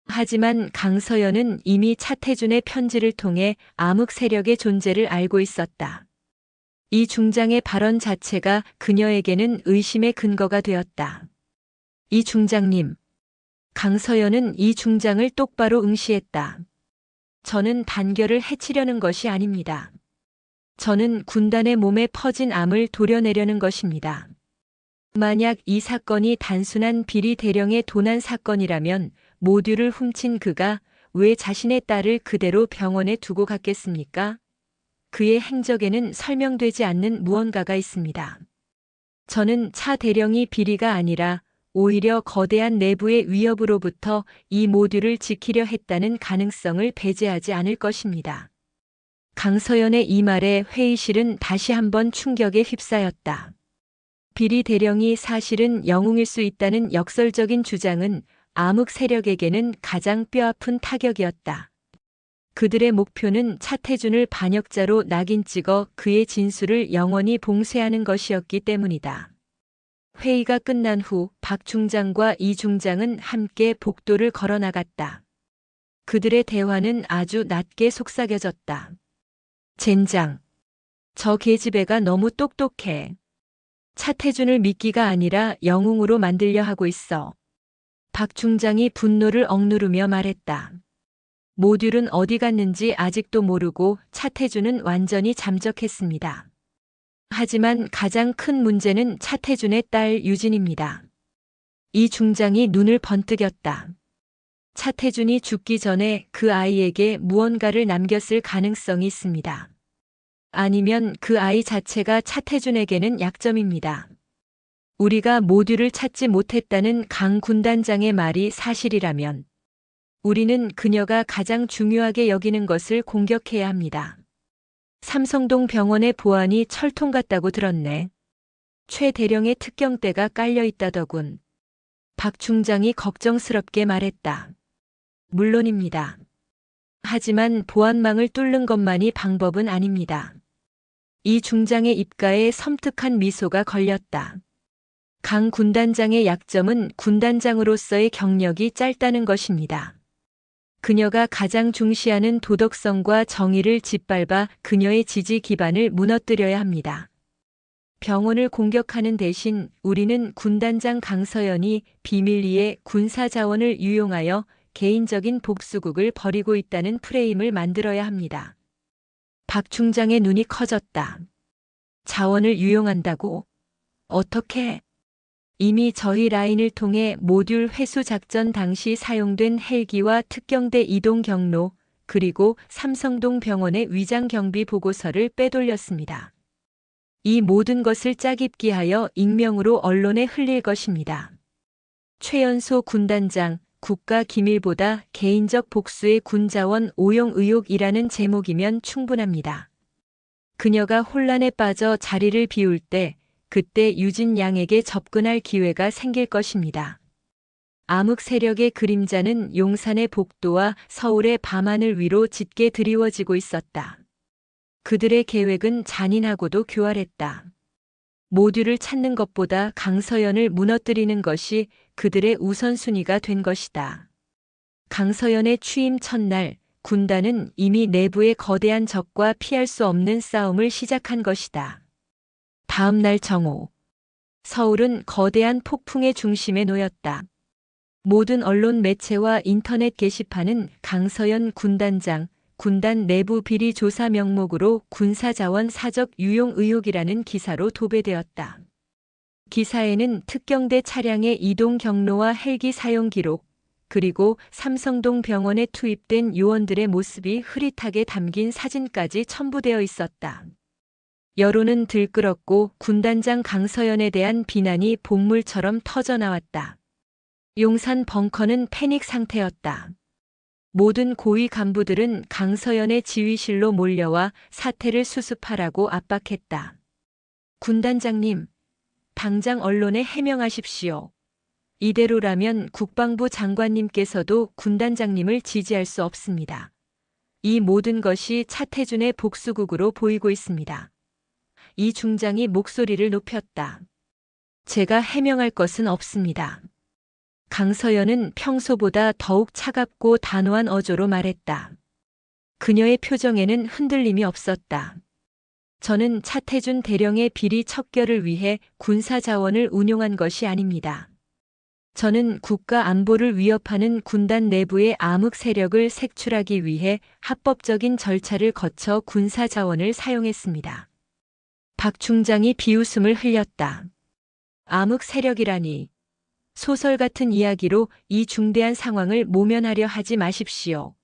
하지만 강서연은 이미 차태준의 편지를 통해 암흑 세력의 존재를 알고 있었다. 이 중장의 발언 자체가 그녀에게는 의심의 근거가 되었다. 이 중장님. 강서연은 이 중장을 똑바로 응시했다. 저는 단결을 해치려는 것이 아닙니다. 저는 군단의 몸에 퍼진 암을 도려내려는 것입니다. 만약 이 사건이 단순한 비리 대령의 도난 사건이라면 모듈을 훔친 그가 왜 자신의 딸을 그대로 병원에 두고 갔겠습니까? 그의 행적에는 설명되지 않는 무언가가 있습니다. 저는 차 대령이 비리가 아니라 오히려 거대한 내부의 위협으로부터 이 모듈을 지키려 했다는 가능성을 배제하지 않을 것입니다. 강서연의 이 말에 회의실은 다시 한번 충격에 휩싸였다. 비리 대령이 사실은 영웅일 수 있다는 역설적인 주장은 암흑 세력에게는 가장 뼈아픈 타격이었다. 그들의 목표는 차태준을 반역자로 낙인 찍어 그의 진술을 영원히 봉쇄하는 것이었기 때문이다. 회의가 끝난 후 박 중장과 이 중장은 함께 복도를 걸어 나갔다. 그들의 대화는 아주 낮게 속삭여졌다. 젠장. 저 계집애가 너무 똑똑해. 차태준을 미끼가 아니라 영웅으로 만들려 하고 있어. 박 중장이 분노를 억누르며 말했다. 모듈은 어디 갔는지 아직도 모르고 차태준은 완전히 잠적했습니다. 하지만 가장 큰 문제는 차태준의 딸 유진입니다. 이 중장이 눈을 번뜩였다. 차태준이 죽기 전에 그 아이에게 무언가를 남겼을 가능성이 있습니다. 아니면 그 아이 자체가 차태준에게는 약점입니다. 우리가 모듈을 찾지 못했다는 강 군단장의 말이 사실이라면 우리는 그녀가 가장 중요하게 여기는 것을 공격해야 합니다. 삼성동 병원의 보안이 철통 같다고 들었네. 최 대령의 특경대가 깔려 있다더군. 박 중장이 걱정스럽게 말했다. 물론입니다. 하지만 보안망을 뚫는 것만이 방법은 아닙니다. 이 중장의 입가에 섬뜩한 미소가 걸렸다. 강 군단장의 약점은 군단장으로서의 경력이 짧다는 것입니다. 그녀가 가장 중시하는 도덕성과 정의를 짓밟아 그녀의 지지 기반을 무너뜨려야 합니다. 병원을 공격하는 대신 우리는 군단장 강서연이 비밀리에 군사 자원을 유용하여 개인적인 복수국을 벌이고 있다는 프레임을 만들어야 합니다. 박 중장의 눈이 커졌다. 자원을 유용한다고? 어떻게? 이미 저희 라인을 통해 모듈 회수 작전 당시 사용된 헬기와 특경대 이동 경로, 그리고 삼성동 병원의 위장 경비 보고서를 빼돌렸습니다. 이 모든 것을 짜깁기하여 익명으로 언론에 흘릴 것입니다. 최연소 군단장, 국가기밀보다 개인적 복수의 군자원 오용 의혹이라는 제목이면 충분합니다. 그녀가 혼란에 빠져 자리를 비울 때 그때 유진 양에게 접근할 기회가 생길 것입니다. 암흑 세력의 그림자는 용산의 복도와 서울의 밤하늘 위로 짙게 드리워지고 있었다. 그들의 계획은 잔인하고도 교활했다. 모듈을 찾는 것보다 강서연을 무너뜨리는 것이 그들의 우선순위가 된 것이다. 강서연의 취임 첫날 군단은 이미 내부의 거대한 적과 피할 수 없는 싸움을 시작한 것이다. 다음 날 정오. 서울은 거대한 폭풍의 중심에 놓였다. 모든 언론 매체와 인터넷 게시판은 강서연 군단장, 군단 내부 비리 조사 명목으로 군사자원 사적 유용 의혹이라는 기사로 도배되었다. 기사에는 특경대 차량의 이동 경로와 헬기 사용 기록, 그리고 삼성동 병원에 투입된 요원들의 모습이 흐릿하게 담긴 사진까지 첨부되어 있었다. 여론은 들끓었고 군단장 강서연에 대한 비난이 본물처럼 터져나왔다. 용산 벙커는 패닉 상태였다. 모든 고위 간부들은 강서연의 지휘실로 몰려와 사태를 수습하라고 압박했다. 군단장님, 당장 언론에 해명하십시오. 이대로라면 국방부 장관님께서도 군단장님을 지지할 수 없습니다. 이 모든 것이 차태준의 복수국으로 보이고 있습니다. 이 중장이 목소리를 높였다. 제가 해명할 것은 없습니다. 강서연은 평소보다 더욱 차갑고 단호한 어조로 말했다. 그녀의 표정에는 흔들림이 없었다. 저는 차태준 대령의 비리 척결을 위해 군사 자원을 운용한 것이 아닙니다. 저는 국가 안보를 위협하는 군단 내부의 암흑 세력을 색출하기 위해 합법적인 절차를 거쳐 군사 자원을 사용했습니다. 박 중장이 비웃음을 흘렸다. 암흑 세력이라니. 소설 같은 이야기로 이 중대한 상황을 모면하려 하지 마십시오.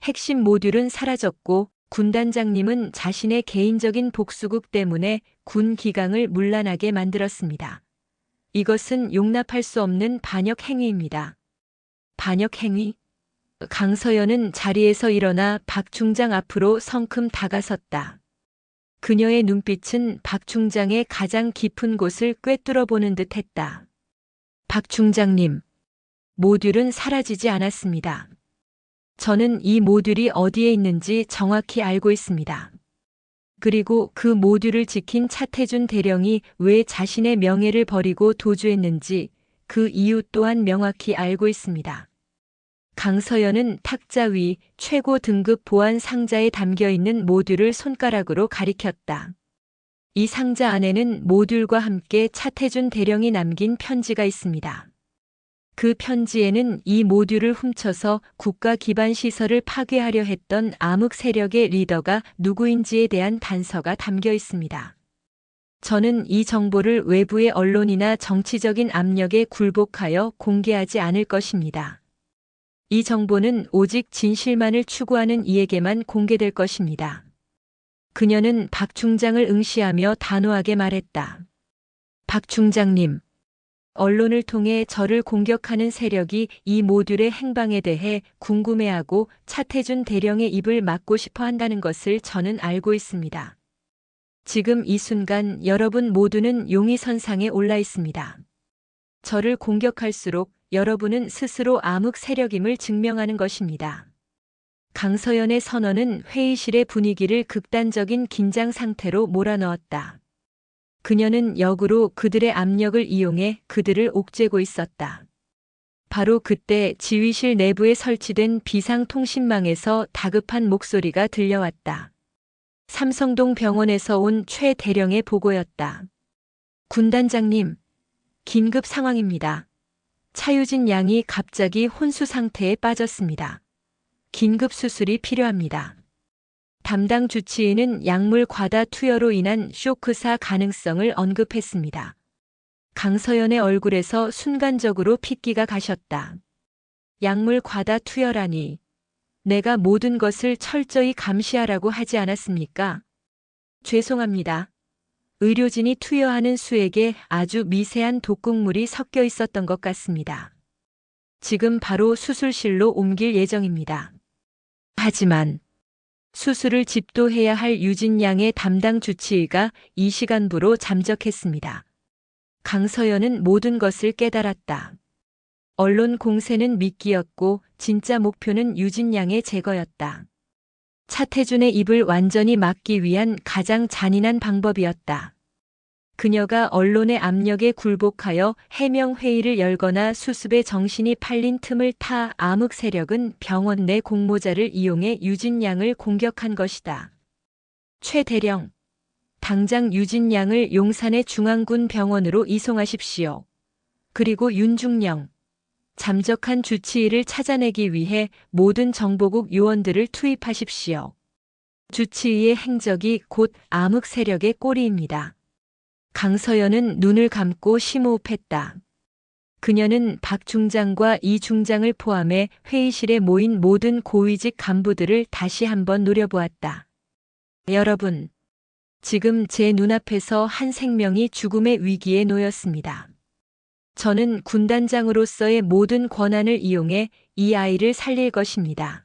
핵심 모듈은 사라졌고 군단장님은 자신의 개인적인 복수국 때문에 군 기강을 문란하게 만들었습니다. 이것은 용납할 수 없는 반역 행위입니다. 반역 행위? 강서연은 자리에서 일어나 박 중장 앞으로 성큼 다가섰다. 그녀의 눈빛은 박 중장의 가장 깊은 곳을 꿰뚫어 보는 듯 했다. 박 중장님, 모듈은 사라지지 않았습니다. 저는 이 모듈이 어디에 있는지 정확히 알고 있습니다. 그리고 그 모듈을 지킨 차태준 대령이 왜 자신의 명예를 버리고 도주했는지 그 이유 또한 명확히 알고 있습니다. 강서연은 탁자 위 최고 등급 보안 상자에 담겨 있는 모듈을 손가락으로 가리켰다. 이 상자 안에는 모듈과 함께 차태준 대령이 남긴 편지가 있습니다. 그 편지에는 이 모듈을 훔쳐서 국가 기반 시설을 파괴하려 했던 암흑 세력의 리더가 누구인지에 대한 단서가 담겨 있습니다. 저는 이 정보를 외부의 언론이나 정치적인 압력에 굴복하여 공개하지 않을 것입니다. 이 정보는 오직 진실만을 추구하는 이에게만 공개될 것입니다. 그녀는 박 중장을 응시하며 단호하게 말했다. 박 중장님, 언론을 통해 저를 공격하는 세력이 이 모듈의 행방에 대해 궁금해하고 차태준 대령의 입을 막고 싶어 한다는 것을 저는 알고 있습니다. 지금 이 순간 여러분 모두는 용의선상에 올라 있습니다. 저를 공격할수록 여러분은 스스로 암흑 세력임을 증명하는 것입니다. 강서연의 선언은 회의실의 분위기를 극단적인 긴장 상태로 몰아넣었다. 그녀는 역으로 그들의 압력을 이용해 그들을 옥죄고 있었다. 바로 그때 지휘실 내부에 설치된 비상통신망에서 다급한 목소리가 들려왔다. 삼성동 병원에서 온 최 대령의 보고였다. 군단장님, 긴급 상황입니다. 차유진 양이 갑자기 혼수 상태에 빠졌습니다. 긴급 수술이 필요합니다. 담당 주치의는 약물 과다 투여로 인한 쇼크사 가능성을 언급했습니다. 강서연의 얼굴에서 순간적으로 핏기가 가셨다. 약물 과다 투여라니. 내가 모든 것을 철저히 감시하라고 하지 않았습니까? 죄송합니다. 의료진이 투여하는 수액에 아주 미세한 독극물이 섞여 있었던 것 같습니다. 지금 바로 수술실로 옮길 예정입니다. 하지만 수술을 집도해야 할 유진 양의 담당 주치의가 이 시간부로 잠적했습니다. 강서연은 모든 것을 깨달았다. 언론 공세는 미끼였고 진짜 목표는 유진 양의 제거였다. 차태준의 입을 완전히 막기 위한 가장 잔인한 방법이었다. 그녀가 언론의 압력에 굴복하여 해명회의를 열거나 수습에 정신이 팔린 틈을 타 암흑 세력은 병원 내 공모자를 이용해 유진 양을 공격한 것이다. 최 대령, 당장 유진 양을 용산의 중앙군 병원으로 이송하십시오. 그리고 윤중령, 잠적한 주치의를 찾아내기 위해 모든 정보국 요원들을 투입하십시오. 주치의의 행적이 곧 암흑 세력의 꼬리입니다. 강서연은 눈을 감고 심호흡했다. 그녀는 박 중장과 이 중장을 포함해 회의실에 모인 모든 고위직 간부들을 다시 한번 노려보았다. 여러분, 지금 제 눈앞에서 한 생명이 죽음의 위기에 놓였습니다. 저는 군단장으로서의 모든 권한을 이용해 이 아이를 살릴 것입니다.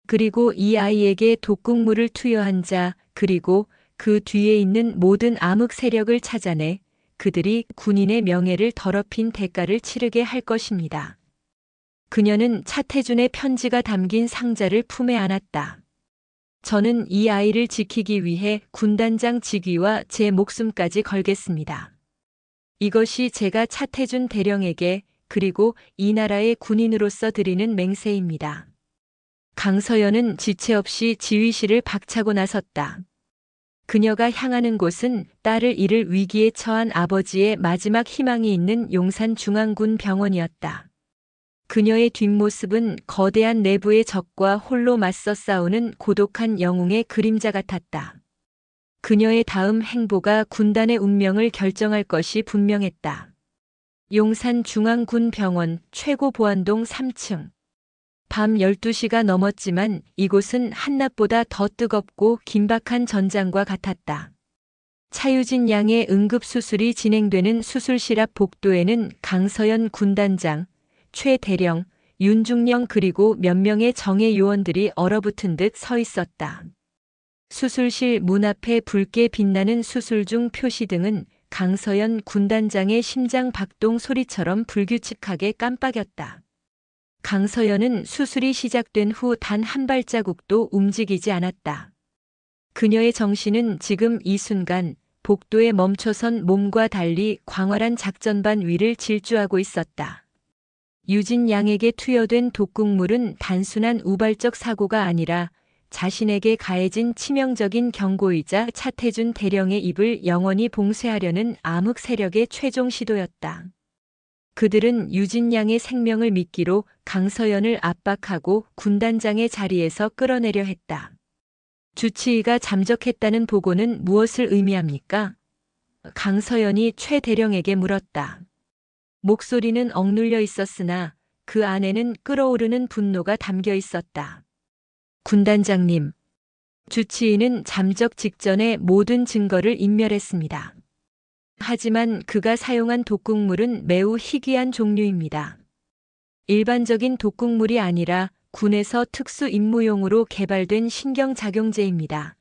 그리고 이 아이에게 독극물을 투여한 자, 그리고 그 뒤에 있는 모든 암흑 세력을 찾아내 그들이 군인의 명예를 더럽힌 대가를 치르게 할 것입니다. 그녀는 차태준의 편지가 담긴 상자를 품에 안았다. 저는 이 아이를 지키기 위해 군단장 직위와 제 목숨까지 걸겠습니다. 이것이 제가 차태준 대령에게 그리고 이 나라의 군인으로서 드리는 맹세입니다. 강서연은 지체 없이 지휘실을 박차고 나섰다. 그녀가 향하는 곳은 딸을 잃을 위기에 처한 아버지의 마지막 희망이 있는 용산 중앙군 병원이었다. 그녀의 뒷모습은 거대한 내부의 적과 홀로 맞서 싸우는 고독한 영웅의 그림자 같았다. 그녀의 다음 행보가 군단의 운명을 결정할 것이 분명했다. 용산 중앙군 병원 최고보안동 3층. 밤 12시가 넘었지만 이곳은 한낮보다 더 뜨겁고 긴박한 전장과 같았다. 차유진 양의 응급수술이 진행되는 수술실 앞 복도에는 강서연 군단장, 최 대령, 윤중령 그리고 몇 명의 정예 요원들이 얼어붙은 듯 서 있었다. 수술실 문 앞에 붉게 빛나는 수술 중 표시 등은 강서연 군단장의 심장 박동 소리처럼 불규칙하게 깜빡였다. 강서연은 수술이 시작된 후 단 한 발자국도 움직이지 않았다. 그녀의 정신은 지금 이 순간 복도에 멈춰선 몸과 달리 광활한 작전반 위를 질주하고 있었다. 유진 양에게 투여된 독극물은 단순한 우발적 사고가 아니라 자신에게 가해진 치명적인 경고이자 차태준 대령의 입을 영원히 봉쇄하려는 암흑 세력의 최종 시도였다. 그들은 유진 양의 생명을 미끼로 강서연을 압박하고 군단장의 자리에서 끌어내려 했다. 주치의가 잠적했다는 보고는 무엇을 의미합니까? 강서연이 최 대령에게 물었다. 목소리는 억눌려 있었으나 그 안에는 끓어오르는 분노가 담겨 있었다. 군단장님, 주치의는 잠적 직전에 모든 증거를 인멸했습니다. 하지만 그가 사용한 독극물은 매우 희귀한 종류입니다. 일반적인 독극물이 아니라 군에서 특수 임무용으로 개발된 신경작용제입니다.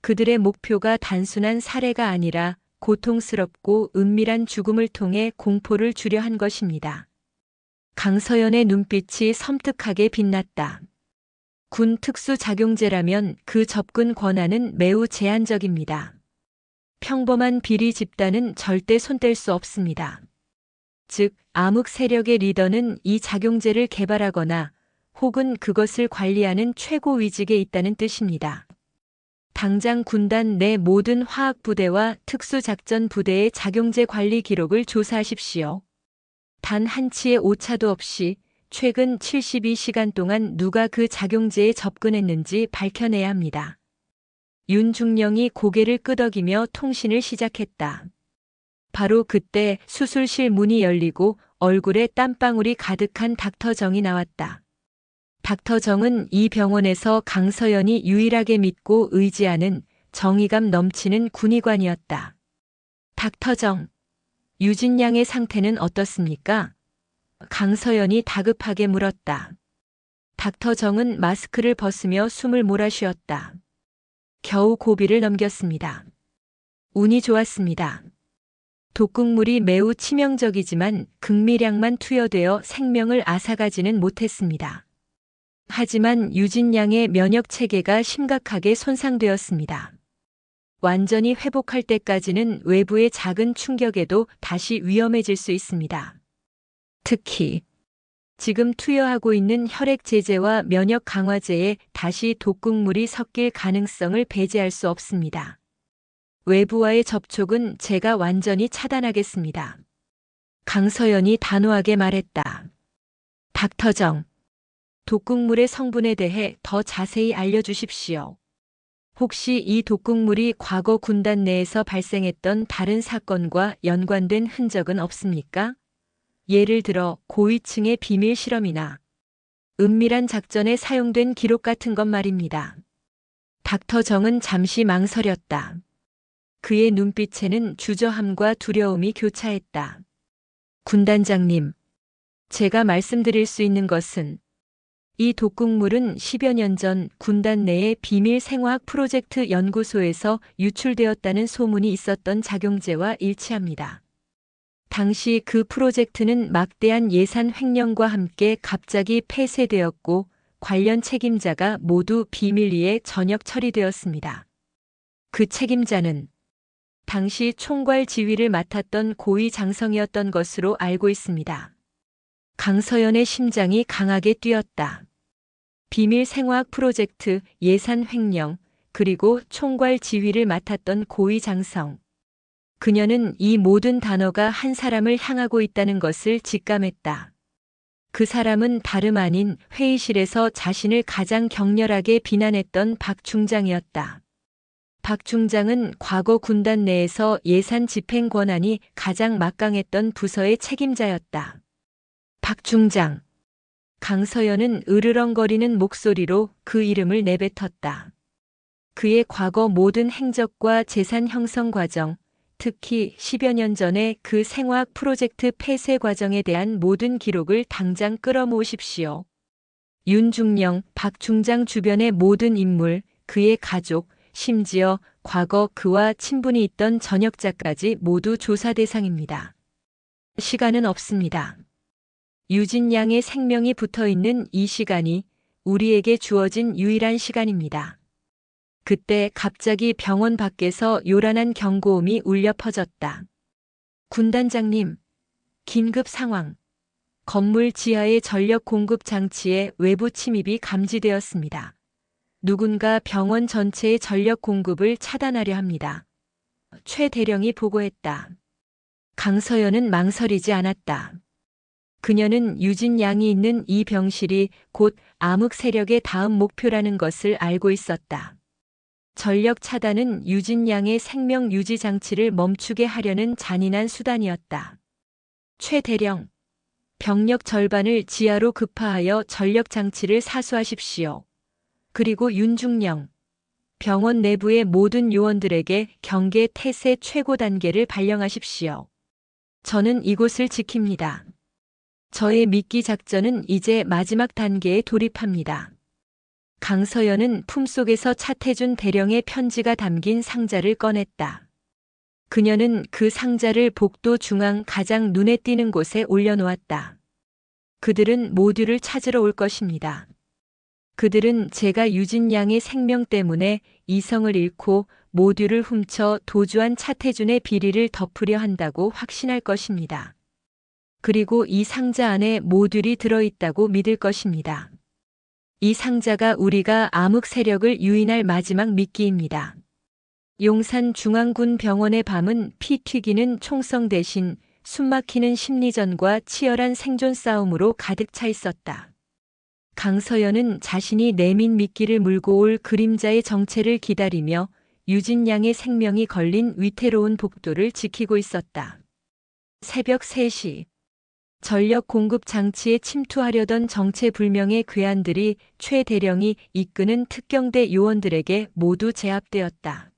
그들의 목표가 단순한 살해가 아니라 고통스럽고 은밀한 죽음을 통해 공포를 주려 한 것입니다. 강서연의 눈빛이 섬뜩하게 빛났다. 군 특수작용제라면 그 접근 권한은 매우 제한적입니다. 평범한 비리 집단은 절대 손댈 수 없습니다. 즉, 암흑 세력의 리더는 이 작용제를 개발하거나 혹은 그것을 관리하는 최고위직에 있다는 뜻입니다. 당장 군단 내 모든 화학부대와 특수작전부대의 작용제 관리 기록을 조사하십시오. 단 한치의 오차도 없이 최근 72시간 동안 누가 그 작용제에 접근했는지 밝혀내야 합니다. 윤중령이 고개를 끄덕이며 통신을 시작했다. 바로 그때 수술실 문이 열리고 얼굴에 땀방울이 가득한 닥터 정이 나왔다. 닥터 정은 이 병원에서 강서연이 유일하게 믿고 의지하는 정의감 넘치는 군의관이었다. 닥터 정, 유진 양의 상태는 어떻습니까? 강서연이 다급하게 물었다. 닥터 정은 마스크를 벗으며 숨을 몰아쉬었다. 겨우 고비를 넘겼습니다. 운이 좋았습니다. 독극물이 매우 치명적이지만 극미량만 투여되어 생명을 앗아가지는 못했습니다. 하지만 유진 양의 면역 체계가 심각하게 손상되었습니다. 완전히 회복할 때까지는 외부의 작은 충격에도 다시 위험해질 수 있습니다. 특히 지금 투여하고 있는 혈액 제제와 면역 강화제에 다시 독극물이 섞일 가능성을 배제할 수 없습니다. 외부와의 접촉은 제가 완전히 차단하겠습니다. 강서연이 단호하게 말했다. 닥터 정, 독극물의 성분에 대해 더 자세히 알려주십시오. 혹시 이 독극물이 과거 군단 내에서 발생했던 다른 사건과 연관된 흔적은 없습니까? 예를 들어 고위층의 비밀 실험이나 은밀한 작전에 사용된 기록 같은 것 말입니다. 닥터 정은 잠시 망설였다. 그의 눈빛에는 주저함과 두려움이 교차했다. 군단장님, 제가 말씀드릴 수 있는 것은 이 독극물은 10여 년 전 군단 내의 비밀 생화학 프로젝트 연구소에서 유출되었다는 소문이 있었던 작용제와 일치합니다. 당시 그 프로젝트는 막대한 예산 횡령과 함께 갑자기 폐쇄되었고 관련 책임자가 모두 비밀리에 전역 처리되었습니다. 그 책임자는 당시 총괄 지휘를 맡았던 고위 장성이었던 것으로 알고 있습니다. 강서연의 심장이 강하게 뛰었다. 비밀 생화학 프로젝트, 예산 횡령, 그리고 총괄 지휘를 맡았던 고위 장성. 그녀는 이 모든 단어가 한 사람을 향하고 있다는 것을 직감했다. 그 사람은 다름 아닌 회의실에서 자신을 가장 격렬하게 비난했던 박 중장이었다. 박 중장은 과거 군단 내에서 예산 집행 권한이 가장 막강했던 부서의 책임자였다. 박 중장. 강서연은 으르렁거리는 목소리로 그 이름을 내뱉었다. 그의 과거 모든 행적과 재산 형성 과정, 특히 10여 년 전의 그 생화학 프로젝트 폐쇄 과정에 대한 모든 기록을 당장 끌어모으십시오. 윤중령, 박 중장 주변의 모든 인물, 그의 가족, 심지어 과거 그와 친분이 있던 전역자까지 모두 조사 대상입니다. 시간은 없습니다. 유진 양의 생명이 붙어 있는 이 시간이 우리에게 주어진 유일한 시간입니다. 그때 갑자기 병원 밖에서 요란한 경고음이 울려 퍼졌다. 군단장님, 긴급 상황. 건물 지하의 전력 공급 장치에 외부 침입이 감지되었습니다. 누군가 병원 전체의 전력 공급을 차단하려 합니다. 최 대령이 보고했다. 강서연은 망설이지 않았다. 그녀는 유진 양이 있는 이 병실이 곧 암흑 세력의 다음 목표라는 것을 알고 있었다. 전력 차단은 유진 양의 생명 유지 장치를 멈추게 하려는 잔인한 수단이었다. 최 대령, 병력 절반을 지하로 급파하여 전력 장치를 사수하십시오. 그리고 윤중령, 병원 내부의 모든 요원들에게 경계 태세 최고 단계를 발령하십시오. 저는 이곳을 지킵니다. 저의 미끼 작전은 이제 마지막 단계에 돌입합니다. 강서연은 품속에서 차태준 대령의 편지가 담긴 상자를 꺼냈다. 그녀는 그 상자를 복도 중앙 가장 눈에 띄는 곳에 올려놓았다. 그들은 모듈을 찾으러 올 것입니다. 그들은 제가 유진 양의 생명 때문에 이성을 잃고 모듈을 훔쳐 도주한 차태준의 비리를 덮으려 한다고 확신할 것입니다. 그리고 이 상자 안에 모듈이 들어있다고 믿을 것입니다. 이 상자가 우리가 암흑 세력을 유인할 마지막 미끼입니다. 용산 중앙군 병원의 밤은 피 튀기는 총성 대신 숨막히는 심리전과 치열한 생존 싸움으로 가득 차 있었다. 강서연은 자신이 내민 미끼를 물고 올 그림자의 정체를 기다리며 유진 양의 생명이 걸린 위태로운 복도를 지키고 있었다. 새벽 3시. 전력 공급 장치에 침투하려던 정체불명의 괴한들이 최 대령이 이끄는 특경대 요원들에게 모두 제압되었다.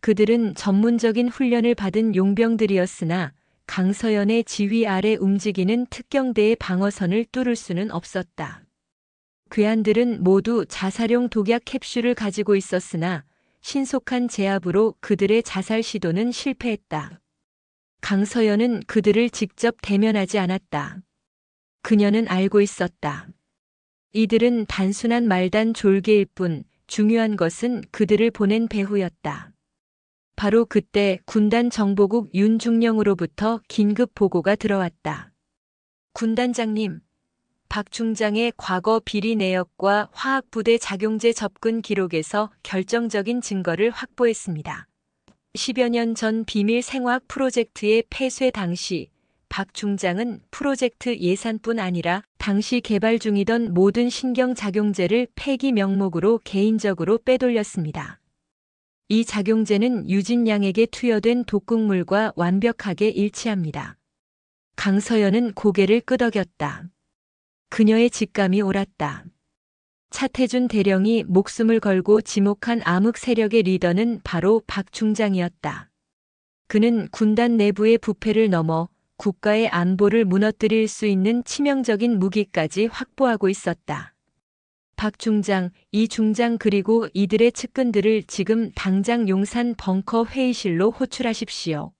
그들은 전문적인 훈련을 받은 용병들이었으나 강서연의 지휘 아래 움직이는 특경대의 방어선을 뚫을 수는 없었다. 괴한들은 모두 자살용 독약 캡슐을 가지고 있었으나 신속한 제압으로 그들의 자살 시도는 실패했다. 강서연은 그들을 직접 대면하지 않았다. 그녀는 알고 있었다. 이들은 단순한 말단 졸개일 뿐 중요한 것은 그들을 보낸 배후였다. 바로 그때 군단 정보국 윤중령으로부터 긴급 보고가 들어왔다. 군단장님, 박 중장의 과거 비리 내역과 화학부대 작용제 접근 기록에서 결정적인 증거를 확보했습니다. 10여 년 전 비밀 생화학 프로젝트의 폐쇄 당시 박 중장은 프로젝트 예산뿐 아니라 당시 개발 중이던 모든 신경작용제를 폐기 명목으로 개인적으로 빼돌렸습니다. 이 작용제는 유진 양에게 투여된 독극물과 완벽하게 일치합니다. 강서연은 고개를 끄덕였다. 그녀의 직감이 옳았다. 차태준 대령이 목숨을 걸고 지목한 암흑 세력의 리더는 바로 박 중장이었다. 그는 군단 내부의 부패를 넘어 국가의 안보를 무너뜨릴 수 있는 치명적인 무기까지 확보하고 있었다. 박 중장, 이 중장 그리고 이들의 측근들을 지금 당장 용산 벙커 회의실로 호출하십시오.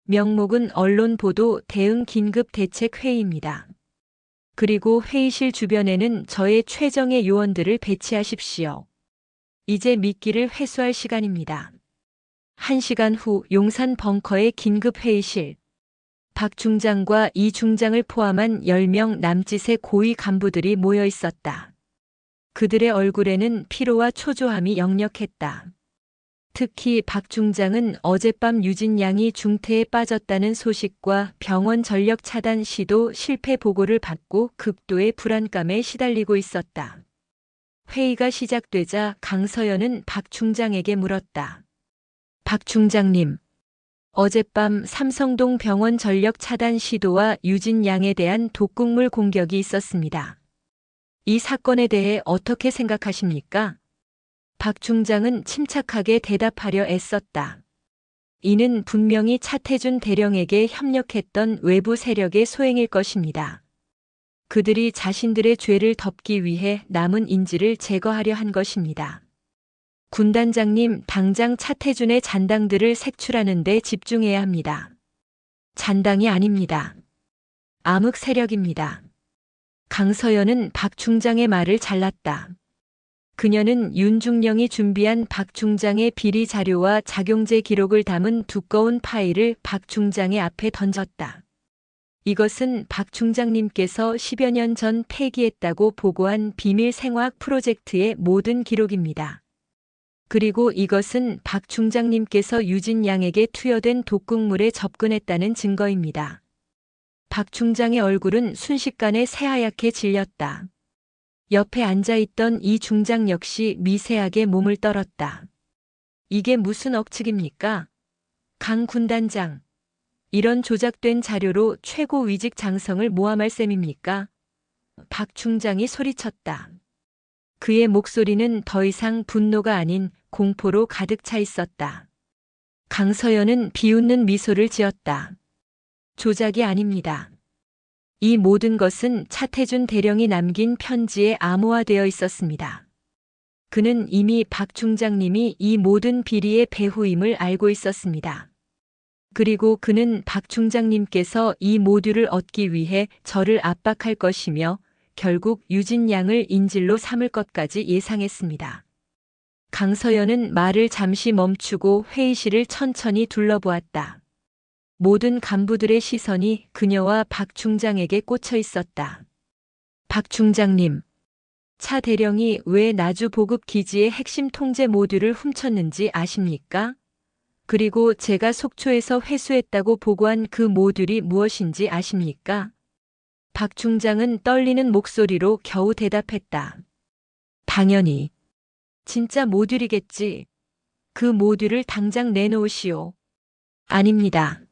명목은 언론 보도 대응 긴급 대책 회의입니다. 그리고 회의실 주변에는 저의 최정예 요원들을 배치하십시오. 이제 미끼를 회수할 시간입니다. 1시간 후 용산 벙커의 긴급 회의실. 박 중장과 이 중장을 포함한 10명 남짓의 고위 간부들이 모여 있었다. 그들의 얼굴에는 피로와 초조함이 역력했다. 특히 박 중장은 어젯밤 유진 양이 중태에 빠졌다는 소식과 병원 전력 차단 시도 실패 보고를 받고 극도의 불안감에 시달리고 있었다. 회의가 시작되자 강서연은 박 중장에게 물었다. 박 중장님, 어젯밤 삼성동 병원 전력 차단 시도와 유진 양에 대한 독극물 공격이 있었습니다. 이 사건에 대해 어떻게 생각하십니까? 박 중장은 침착하게 대답하려 애썼다. 이는 분명히 차태준 대령에게 협력했던 외부 세력의 소행일 것입니다. 그들이 자신들의 죄를 덮기 위해 남은 인지를 제거하려 한 것입니다. 군단장님, 당장 차태준의 잔당들을 색출하는 데 집중해야 합니다. 잔당이 아닙니다. 암흑 세력입니다. 강서연은 박 중장의 말을 잘랐다. 그녀는 윤중령이 준비한 박 중장의 비리 자료와 작용제 기록을 담은 두꺼운 파일을 박 중장의 앞에 던졌다. 이것은 박 중장님께서 10여 년 전 폐기했다고 보고한 비밀 생화학 프로젝트의 모든 기록입니다. 그리고 이것은 박 중장님께서 유진 양에게 투여된 독극물에 접근했다는 증거입니다. 박 중장의 얼굴은 순식간에 새하얗게 질렸다. 옆에 앉아있던 이 중장 역시 미세하게 몸을 떨었다. 이게 무슨 억측입니까? 강 군단장. 이런 조작된 자료로 최고 위직 장성을 모함할 셈입니까? 박 중장이 소리쳤다. 그의 목소리는 더 이상 분노가 아닌 공포로 가득 차 있었다. 강서연은 비웃는 미소를 지었다. 조작이 아닙니다. 이 모든 것은 차태준 대령이 남긴 편지에 암호화되어 있었습니다. 그는 이미 박 중장님이 이 모든 비리의 배후임을 알고 있었습니다. 그리고 그는 박 중장님께서 이 모듈을 얻기 위해 저를 압박할 것이며 결국 유진 양을 인질로 삼을 것까지 예상했습니다. 강서연은 말을 잠시 멈추고 회의실을 천천히 둘러보았다. 모든 간부들의 시선이 그녀와 박 중장에게 꽂혀 있었다. 박 중장님, 차 대령이 왜 나주 보급 기지의 핵심 통제 모듈을 훔쳤는지 아십니까? 그리고 제가 속초에서 회수했다고 보고한 그 모듈이 무엇인지 아십니까? 박 중장은 떨리는 목소리로 겨우 대답했다. 당연히. 진짜 모듈이겠지. 그 모듈을 당장 내놓으시오. 아닙니다.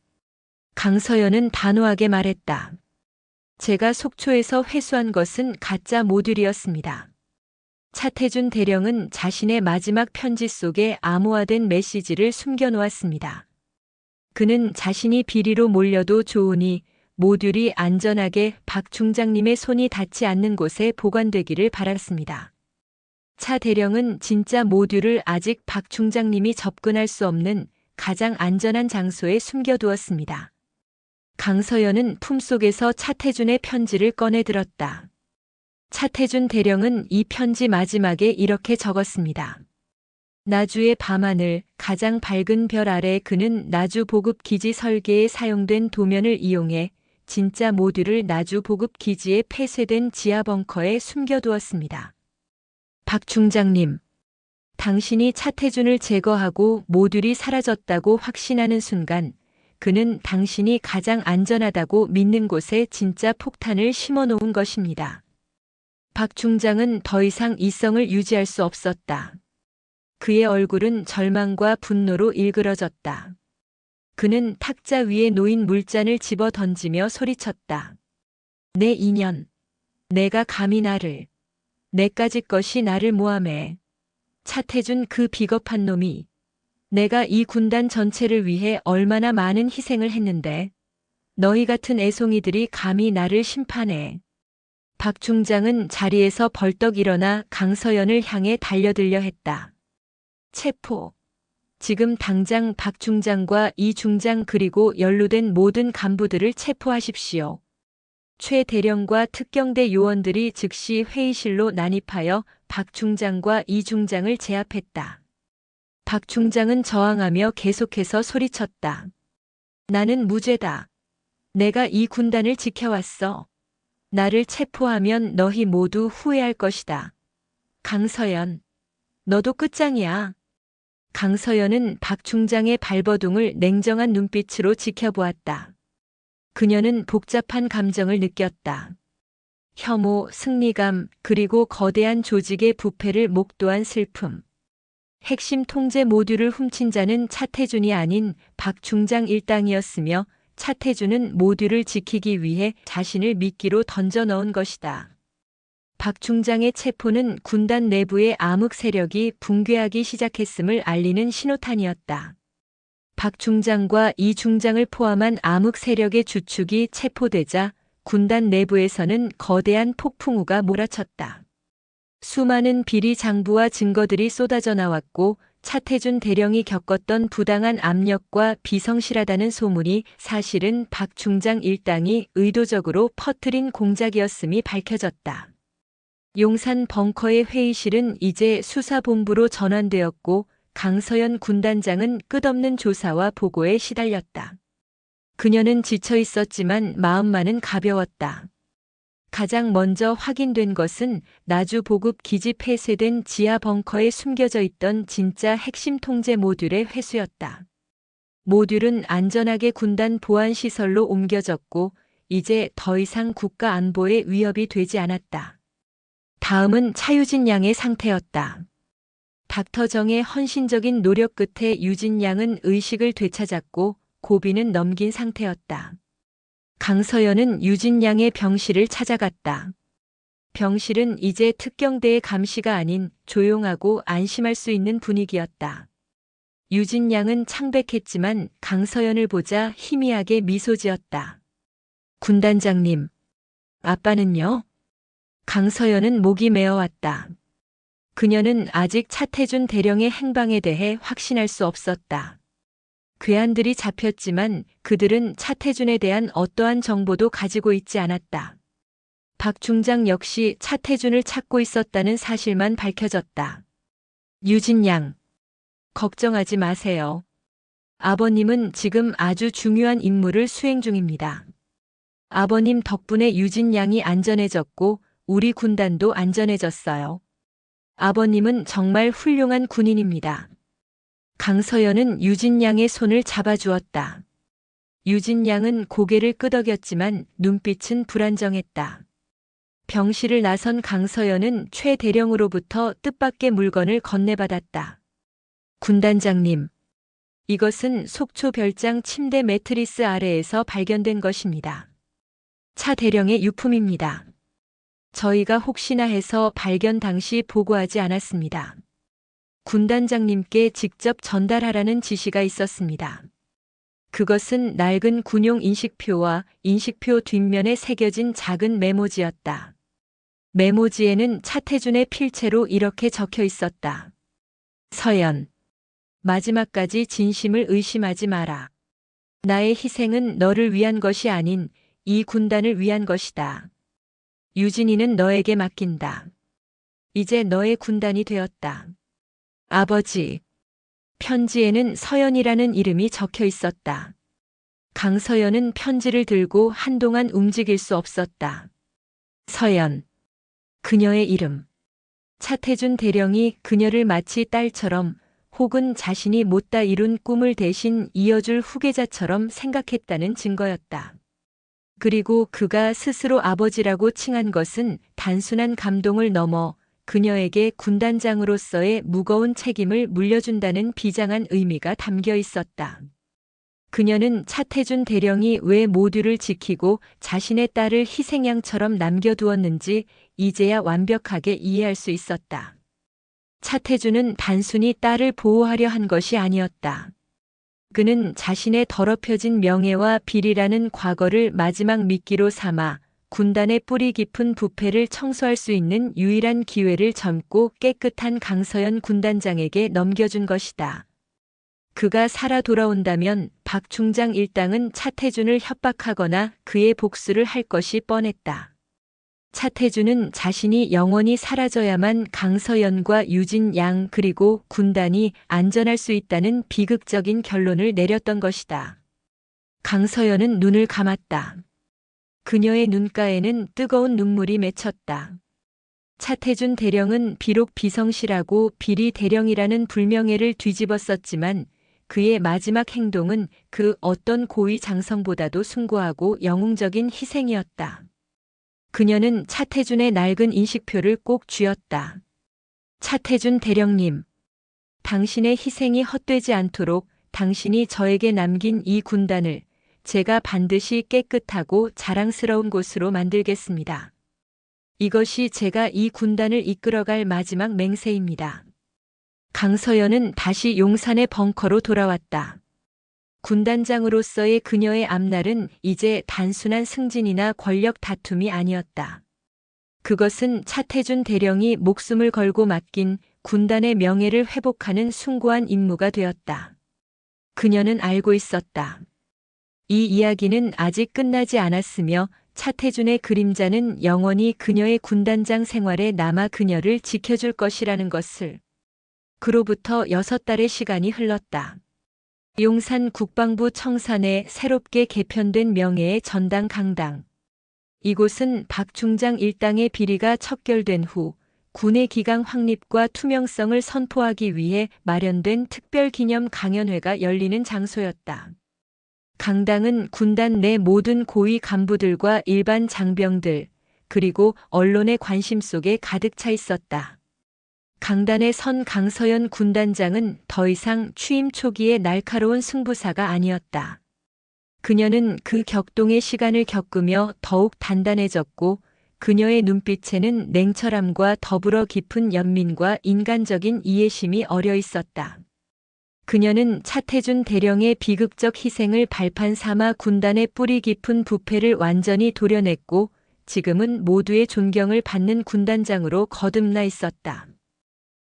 강서연은 단호하게 말했다. 제가 속초에서 회수한 것은 가짜 모듈이었습니다. 차태준 대령은 자신의 마지막 편지 속에 암호화된 메시지를 숨겨놓았습니다. 그는 자신이 비리로 몰려도 좋으니 모듈이 안전하게 박 중장님의 손이 닿지 않는 곳에 보관되기를 바랐습니다. 차 대령은 진짜 모듈을 아직 박 중장님이 접근할 수 없는 가장 안전한 장소에 숨겨두었습니다. 강서연은 품속에서 차태준의 편지를 꺼내 들었다. 차태준 대령은 이 편지 마지막에 이렇게 적었습니다. 나주의 밤하늘, 가장 밝은 별 아래 그는 나주 보급 기지 설계에 사용된 도면을 이용해 진짜 모듈을 나주 보급 기지에 폐쇄된 지하 벙커에 숨겨두었습니다. 박 중장님, 당신이 차태준을 제거하고 모듈이 사라졌다고 확신하는 순간 그는 당신이 가장 안전하다고 믿는 곳에 진짜 폭탄을 심어놓은 것입니다. 박 중장은 더 이상 이성을 유지할 수 없었다. 그의 얼굴은 절망과 분노로 일그러졌다. 그는 탁자 위에 놓인 물잔을 집어 던지며 소리쳤다. 내 인연. 내가 감히 나를. 내까지 것이 나를 모함해. 차태준 그 비겁한 놈이. 내가 이 군단 전체를 위해 얼마나 많은 희생을 했는데 너희 같은 애송이들이 감히 나를 심판해. 박 중장은 자리에서 벌떡 일어나 강서연을 향해 달려들려 했다. 체포. 지금 당장 박 중장과 이 중장 그리고 연루된 모든 간부들을 체포하십시오. 최 대령과 특경대 요원들이 즉시 회의실로 난입하여 박 중장과 이 중장을 제압했다. 박 중장은 저항하며 계속해서 소리쳤다. 나는 무죄다. 내가 이 군단을 지켜왔어. 나를 체포하면 너희 모두 후회할 것이다. 강서연, 너도 끝장이야. 강서연은 박 중장의 발버둥을 냉정한 눈빛으로 지켜보았다. 그녀는 복잡한 감정을 느꼈다. 혐오, 승리감, 그리고 거대한 조직의 부패를 목도한 슬픔. 핵심 통제 모듈을 훔친 자는 차태준이 아닌 박 중장 일당이었으며 차태준은 모듈을 지키기 위해 자신을 미끼로 던져 넣은 것이다. 박 중장의 체포는 군단 내부의 암흑 세력이 붕괴하기 시작했음을 알리는 신호탄이었다. 박 중장과 이 중장을 포함한 암흑 세력의 주축이 체포되자 군단 내부에서는 거대한 폭풍우가 몰아쳤다. 수많은 비리 장부와 증거들이 쏟아져 나왔고 차태준 대령이 겪었던 부당한 압력과 비성실하다는 소문이 사실은 박 중장 일당이 의도적으로 퍼뜨린 공작이었음이 밝혀졌다. 용산 벙커의 회의실은 이제 수사본부로 전환되었고 강서연 군단장은 끝없는 조사와 보고에 시달렸다. 그녀는 지쳐 있었지만 마음만은 가벼웠다. 가장 먼저 확인된 것은 나주 보급 기지 폐쇄된 지하 벙커에 숨겨져 있던 진짜 핵심 통제 모듈의 회수였다. 모듈은 안전하게 군단 보안 시설로 옮겨졌고 이제 더 이상 국가 안보에 위협이 되지 않았다. 다음은 차유진 양의 상태였다. 닥터정의 헌신적인 노력 끝에 유진 양은 의식을 되찾았고 고비는 넘긴 상태였다. 강서연은 유진 양의 병실을 찾아갔다. 병실은 이제 특경대의 감시가 아닌 조용하고 안심할 수 있는 분위기였다. 유진 양은 창백했지만 강서연을 보자 희미하게 미소 지었다. 군단장님, 아빠는요? 강서연은 목이 메어왔다. 그녀는 아직 차태준 대령의 행방에 대해 확신할 수 없었다. 괴한들이 잡혔지만 그들은 차태준에 대한 어떠한 정보도 가지고 있지 않았다. 박 중장 역시 차태준을 찾고 있었다는 사실만 밝혀졌다. 유진 양, 걱정하지 마세요. 아버님은 지금 아주 중요한 임무를 수행 중입니다. 아버님 덕분에 유진 양이 안전해졌고 우리 군단도 안전해졌어요. 아버님은 정말 훌륭한 군인입니다. 강서연은 유진 양의 손을 잡아주었다. 유진 양은 고개를 끄덕였지만 눈빛은 불안정했다. 병실을 나선 강서연은 최 대령으로부터 뜻밖의 물건을 건네받았다. 군단장님, 이것은 속초 별장 침대 매트리스 아래에서 발견된 것입니다. 차 대령의 유품입니다. 저희가 혹시나 해서 발견 당시 보고하지 않았습니다. 군단장님께 직접 전달하라는 지시가 있었습니다. 그것은 낡은 군용 인식표와 인식표 뒷면에 새겨진 작은 메모지였다. 메모지에는 차태준의 필체로 이렇게 적혀 있었다. 서연, 마지막까지 진심을 의심하지 마라. 나의 희생은 너를 위한 것이 아닌 이 군단을 위한 것이다. 유진이는 너에게 맡긴다. 이제 너의 군단이 되었다. 아버지. 편지에는 서연이라는 이름이 적혀 있었다. 강서연은 편지를 들고 한동안 움직일 수 없었다. 서연. 그녀의 이름. 차태준 대령이 그녀를 마치 딸처럼 혹은 자신이 못다 이룬 꿈을 대신 이어줄 후계자처럼 생각했다는 증거였다. 그리고 그가 스스로 아버지라고 칭한 것은 단순한 감동을 넘어 그녀에게 군단장으로서의 무거운 책임을 물려준다는 비장한 의미가 담겨 있었다. 그녀는 차태준 대령이 왜 모두를 지키고 자신의 딸을 희생양처럼 남겨두었는지 이제야 완벽하게 이해할 수 있었다. 차태준은 단순히 딸을 보호하려 한 것이 아니었다. 그는 자신의 더럽혀진 명예와 비리라는 과거를 마지막 미끼로 삼아 군단의 뿌리 깊은 부패를 청소할 수 있는 유일한 기회를 젊고 깨끗한 강서연 군단장에게 넘겨준 것이다. 그가 살아 돌아온다면 박 중장 일당은 차태준을 협박하거나 그의 복수를 할 것이 뻔했다. 차태준은 자신이 영원히 사라져야만 강서연과 유진 양 그리고 군단이 안전할 수 있다는 비극적인 결론을 내렸던 것이다. 강서연은 눈을 감았다. 그녀의 눈가에는 뜨거운 눈물이 맺혔다. 차태준 대령은 비록 비성실하고 비리 대령이라는 불명예를 뒤집었었지만 그의 마지막 행동은 그 어떤 고위 장성보다도 숭고하고 영웅적인 희생이었다. 그녀는 차태준의 낡은 인식표를 꼭 쥐었다. 차태준 대령님, 당신의 희생이 헛되지 않도록 당신이 저에게 남긴 이 군단을 제가 반드시 깨끗하고 자랑스러운 곳으로 만들겠습니다. 이것이 제가 이 군단을 이끌어갈 마지막 맹세입니다. 강서연은 다시 용산의 벙커로 돌아왔다. 군단장으로서의 그녀의 앞날은 이제 단순한 승진이나 권력 다툼이 아니었다. 그것은 차태준 대령이 목숨을 걸고 맡긴 군단의 명예를 회복하는 숭고한 임무가 되었다. 그녀는 알고 있었다. 이 이야기는 아직 끝나지 않았으며 차태준의 그림자는 영원히 그녀의 군단장 생활에 남아 그녀를 지켜줄 것이라는 것을. 그로부터 6달의 시간이 흘렀다. 용산 국방부 청산에 새롭게 개편된 명예의 전당 강당. 이곳은 박 중장 일당의 비리가 척결된 후 군의 기강 확립과 투명성을 선포하기 위해 마련된 특별 기념 강연회가 열리는 장소였다. 강당은 군단 내 모든 고위 간부들과 일반 장병들, 그리고 언론의 관심 속에 가득 차 있었다. 강단에 선 강서연 군단장은 더 이상 취임 초기의 날카로운 승부사가 아니었다. 그녀는 그 격동의 시간을 겪으며 더욱 단단해졌고 그녀의 눈빛에는 냉철함과 더불어 깊은 연민과 인간적인 이해심이 어려 있었다. 그녀는 차태준 대령의 비극적 희생을 발판 삼아 군단의 뿌리 깊은 부패를 완전히 도려냈고 지금은 모두의 존경을 받는 군단장으로 거듭나 있었다.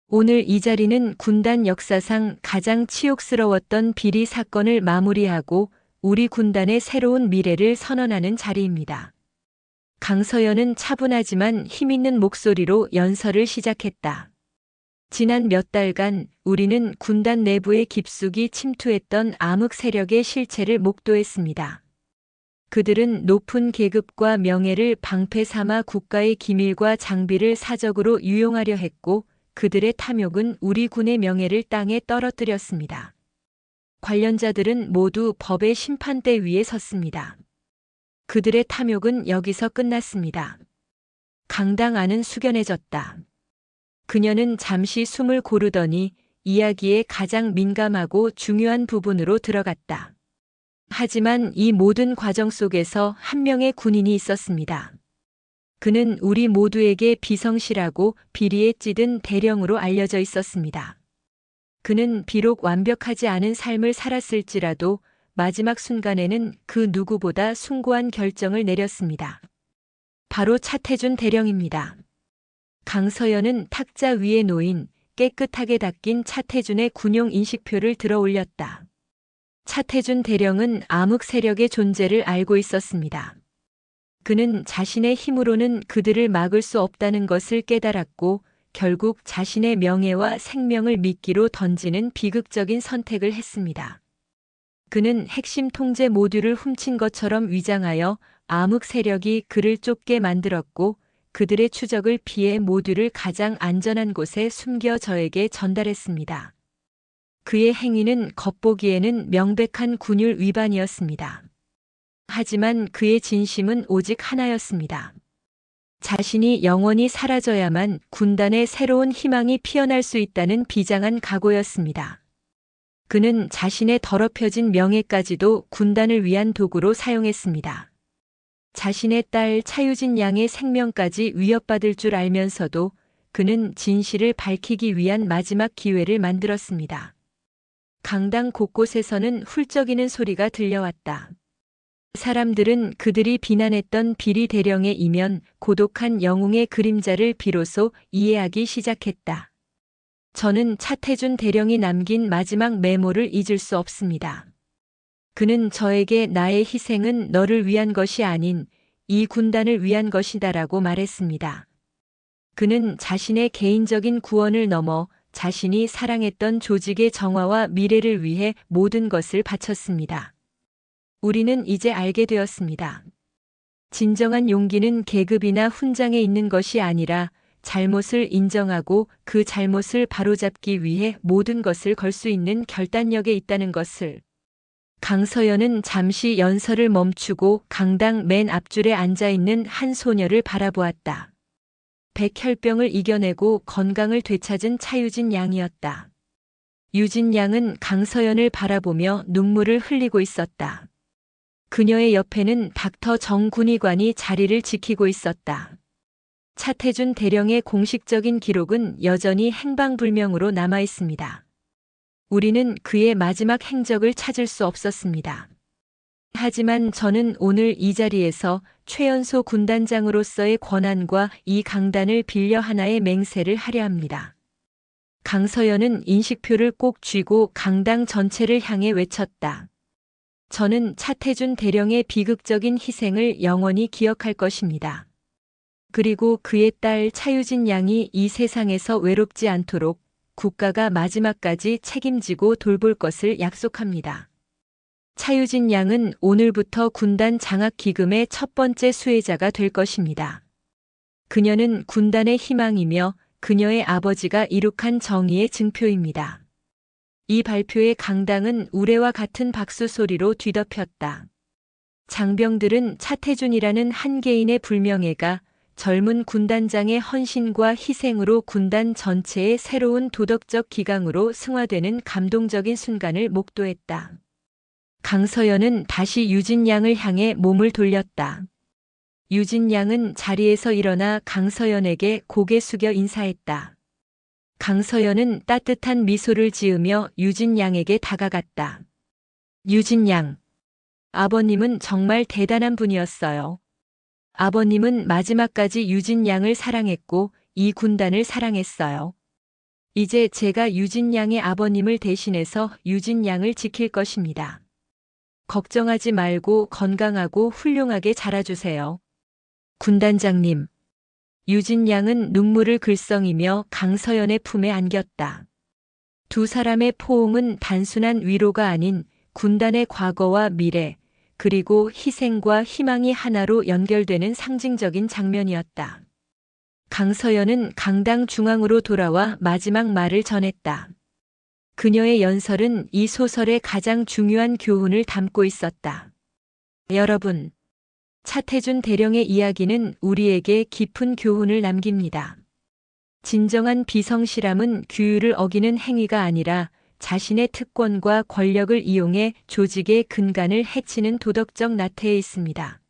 오늘 이 자리는 군단 역사상 가장 치욕스러웠던 비리 사건을 마무리하고 우리 군단의 새로운 미래를 선언하는 자리입니다. 강서연은 차분하지만 힘있는 목소리로 연설을 시작했다. 지난 몇 달간 우리는 군단 내부에 깊숙이 침투했던 암흑 세력의 실체를 목도했습니다. 그들은 높은 계급과 명예를 방패 삼아 국가의 기밀과 장비를 사적으로 유용하려 했고 그들의 탐욕은 우리 군의 명예를 땅에 떨어뜨렸습니다. 관련자들은 모두 법의 심판대 위에 섰습니다. 그들의 탐욕은 여기서 끝났습니다. 강당 안은 숙연해졌다. 그녀는 잠시 숨을 고르더니 이야기의 가장 민감하고 중요한 부분으로 들어갔다. 하지만 이 모든 과정 속에서 한 명의 군인이 있었습니다. 그는 우리 모두에게 비성실하고 비리에 찌든 대령으로 알려져 있었습니다. 그는 비록 완벽하지 않은 삶을 살았을지라도 마지막 순간에는 그 누구보다 숭고한 결정을 내렸습니다. 바로 차태준 대령입니다. 강서연은 탁자 위에 놓인 깨끗하게 닦인 차태준의 군용 인식표를 들어 올렸다. 차태준 대령은 암흑 세력의 존재를 알고 있었습니다. 그는 자신의 힘으로는 그들을 막을 수 없다는 것을 깨달았고 결국 자신의 명예와 생명을 미끼로 던지는 비극적인 선택을 했습니다. 그는 핵심 통제 모듈을 훔친 것처럼 위장하여 암흑 세력이 그를 쫓게 만들었고 그들의 추적을 피해 모듈을 가장 안전한 곳에 숨겨 저에게 전달했습니다. 그의 행위는 겉보기에는 명백한 군율 위반이었습니다. 하지만 그의 진심은 오직 하나였습니다. 자신이 영원히 사라져야만 군단의 새로운 희망이 피어날 수 있다는 비장한 각오였습니다. 그는 자신의 더럽혀진 명예까지도 군단을 위한 도구로 사용했습니다. 자신의 딸 차유진 양의 생명까지 위협받을 줄 알면서도 그는 진실을 밝히기 위한 마지막 기회를 만들었습니다. 강당 곳곳에서는 훌쩍이는 소리가 들려왔다. 사람들은 그들이 비난했던 비리 대령의 이면 고독한 영웅의 그림자를 비로소 이해하기 시작했다. 저는 차태준 대령이 남긴 마지막 메모를 잊을 수 없습니다. 그는 저에게 나의 희생은 너를 위한 것이 아닌 이 군단을 위한 것이다라고 말했습니다. 그는 자신의 개인적인 구원을 넘어 자신이 사랑했던 조직의 정화와 미래를 위해 모든 것을 바쳤습니다. 우리는 이제 알게 되었습니다. 진정한 용기는 계급이나 훈장에 있는 것이 아니라 잘못을 인정하고 그 잘못을 바로잡기 위해 모든 것을 걸 수 있는 결단력에 있다는 것을. 강서연은 잠시 연설을 멈추고 강당 맨 앞줄에 앉아있는 한 소녀를 바라보았다. 백혈병을 이겨내고 건강을 되찾은 차유진 양이었다. 유진 양은 강서연을 바라보며 눈물을 흘리고 있었다. 그녀의 옆에는 닥터 정 군의관이 자리를 지키고 있었다. 차태준 대령의 공식적인 기록은 여전히 행방불명으로 남아 있습니다. 우리는 그의 마지막 행적을 찾을 수 없었습니다. 하지만 저는 오늘 이 자리에서 최연소 군단장으로서의 권한과 이 강단을 빌려 하나의 맹세를 하려 합니다. 강서연은 인식표를 꼭 쥐고 강당 전체를 향해 외쳤다. 저는 차태준 대령의 비극적인 희생을 영원히 기억할 것입니다. 그리고 그의 딸 차유진 양이 이 세상에서 외롭지 않도록 국가가 마지막까지 책임지고 돌볼 것을 약속합니다. 차유진 양은 오늘부터 군단 장학기금의 첫 번째 수혜자가 될 것입니다. 그녀는 군단의 희망이며 그녀의 아버지가 이룩한 정의의 증표입니다. 이 발표에 강당은 우레와 같은 박수 소리로 뒤덮였다. 장병들은 차태준이라는 한 개인의 불명예가 젊은 군단장의 헌신과 희생으로 군단 전체의 새로운 도덕적 기강으로 승화되는 감동적인 순간을 목도했다. 강서연은 다시 유진 양을 향해 몸을 돌렸다. 유진 양은 자리에서 일어나 강서연에게 고개 숙여 인사했다. 강서연은 따뜻한 미소를 지으며 유진 양에게 다가갔다. 유진 양, 아버님은 정말 대단한 분이었어요. 아버님은 마지막까지 유진 양을 사랑했고 이 군단을 사랑했어요. 이제 제가 유진 양의 아버님을 대신해서 유진 양을 지킬 것입니다. 걱정하지 말고 건강하고 훌륭하게 자라주세요. 군단장님. 유진 양은 눈물을 글썽이며 강서연의 품에 안겼다. 두 사람의 포옹은 단순한 위로가 아닌 군단의 과거와 미래, 그리고 희생과 희망이 하나로 연결되는 상징적인 장면이었다. 강서연은 강당 중앙으로 돌아와 마지막 말을 전했다. 그녀의 연설은 이 소설의 가장 중요한 교훈을 담고 있었다. 여러분, 차태준 대령의 이야기는 우리에게 깊은 교훈을 남깁니다. 진정한 비성실함은 규율을 어기는 행위가 아니라 자신의 특권과 권력을 이용해 조직의 근간을 해치는 도덕적 나태에 있습니다.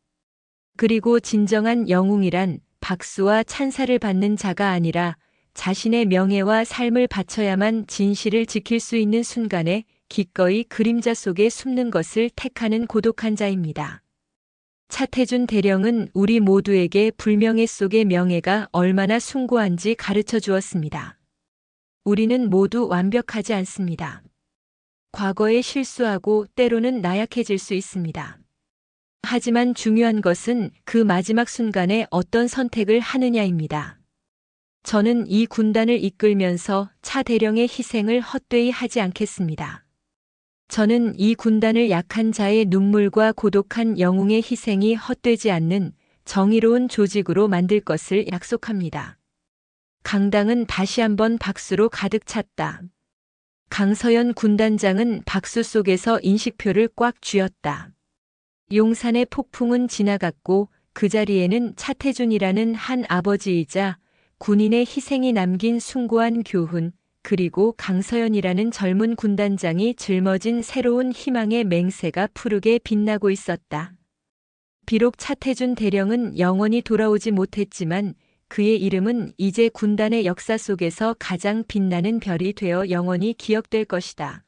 그리고 진정한 영웅이란 박수와 찬사를 받는 자가 아니라 자신의 명예와 삶을 바쳐야만 진실을 지킬 수 있는 순간에 기꺼이 그림자 속에 숨는 것을 택하는 고독한 자입니다. 차태준 대령은 우리 모두에게 불명예 속의 명예가 얼마나 숭고한지 가르쳐 주었습니다. 우리는 모두 완벽하지 않습니다. 과거에 실수하고 때로는 나약해질 수 있습니다. 하지만 중요한 것은 그 마지막 순간에 어떤 선택을 하느냐입니다. 저는 이 군단을 이끌면서 차 대령의 희생을 헛되이 하지 않겠습니다. 저는 이 군단을 약한 자의 눈물과 고독한 영웅의 희생이 헛되지 않는 정의로운 조직으로 만들 것을 약속합니다. 강당은 다시 한번 박수로 가득 찼다. 강서연 군단장은 박수 속에서 인식표를 꽉 쥐었다. 용산의 폭풍은 지나갔고 그 자리에는 차태준이라는 한 아버지이자 군인의 희생이 남긴 숭고한 교훈, 그리고 강서연이라는 젊은 군단장이 짊어진 새로운 희망의 맹세가 푸르게 빛나고 있었다. 비록 차태준 대령은 영원히 돌아오지 못했지만 그의 이름은 이제 군단의 역사 속에서 가장 빛나는 별이 되어 영원히 기억될 것이다.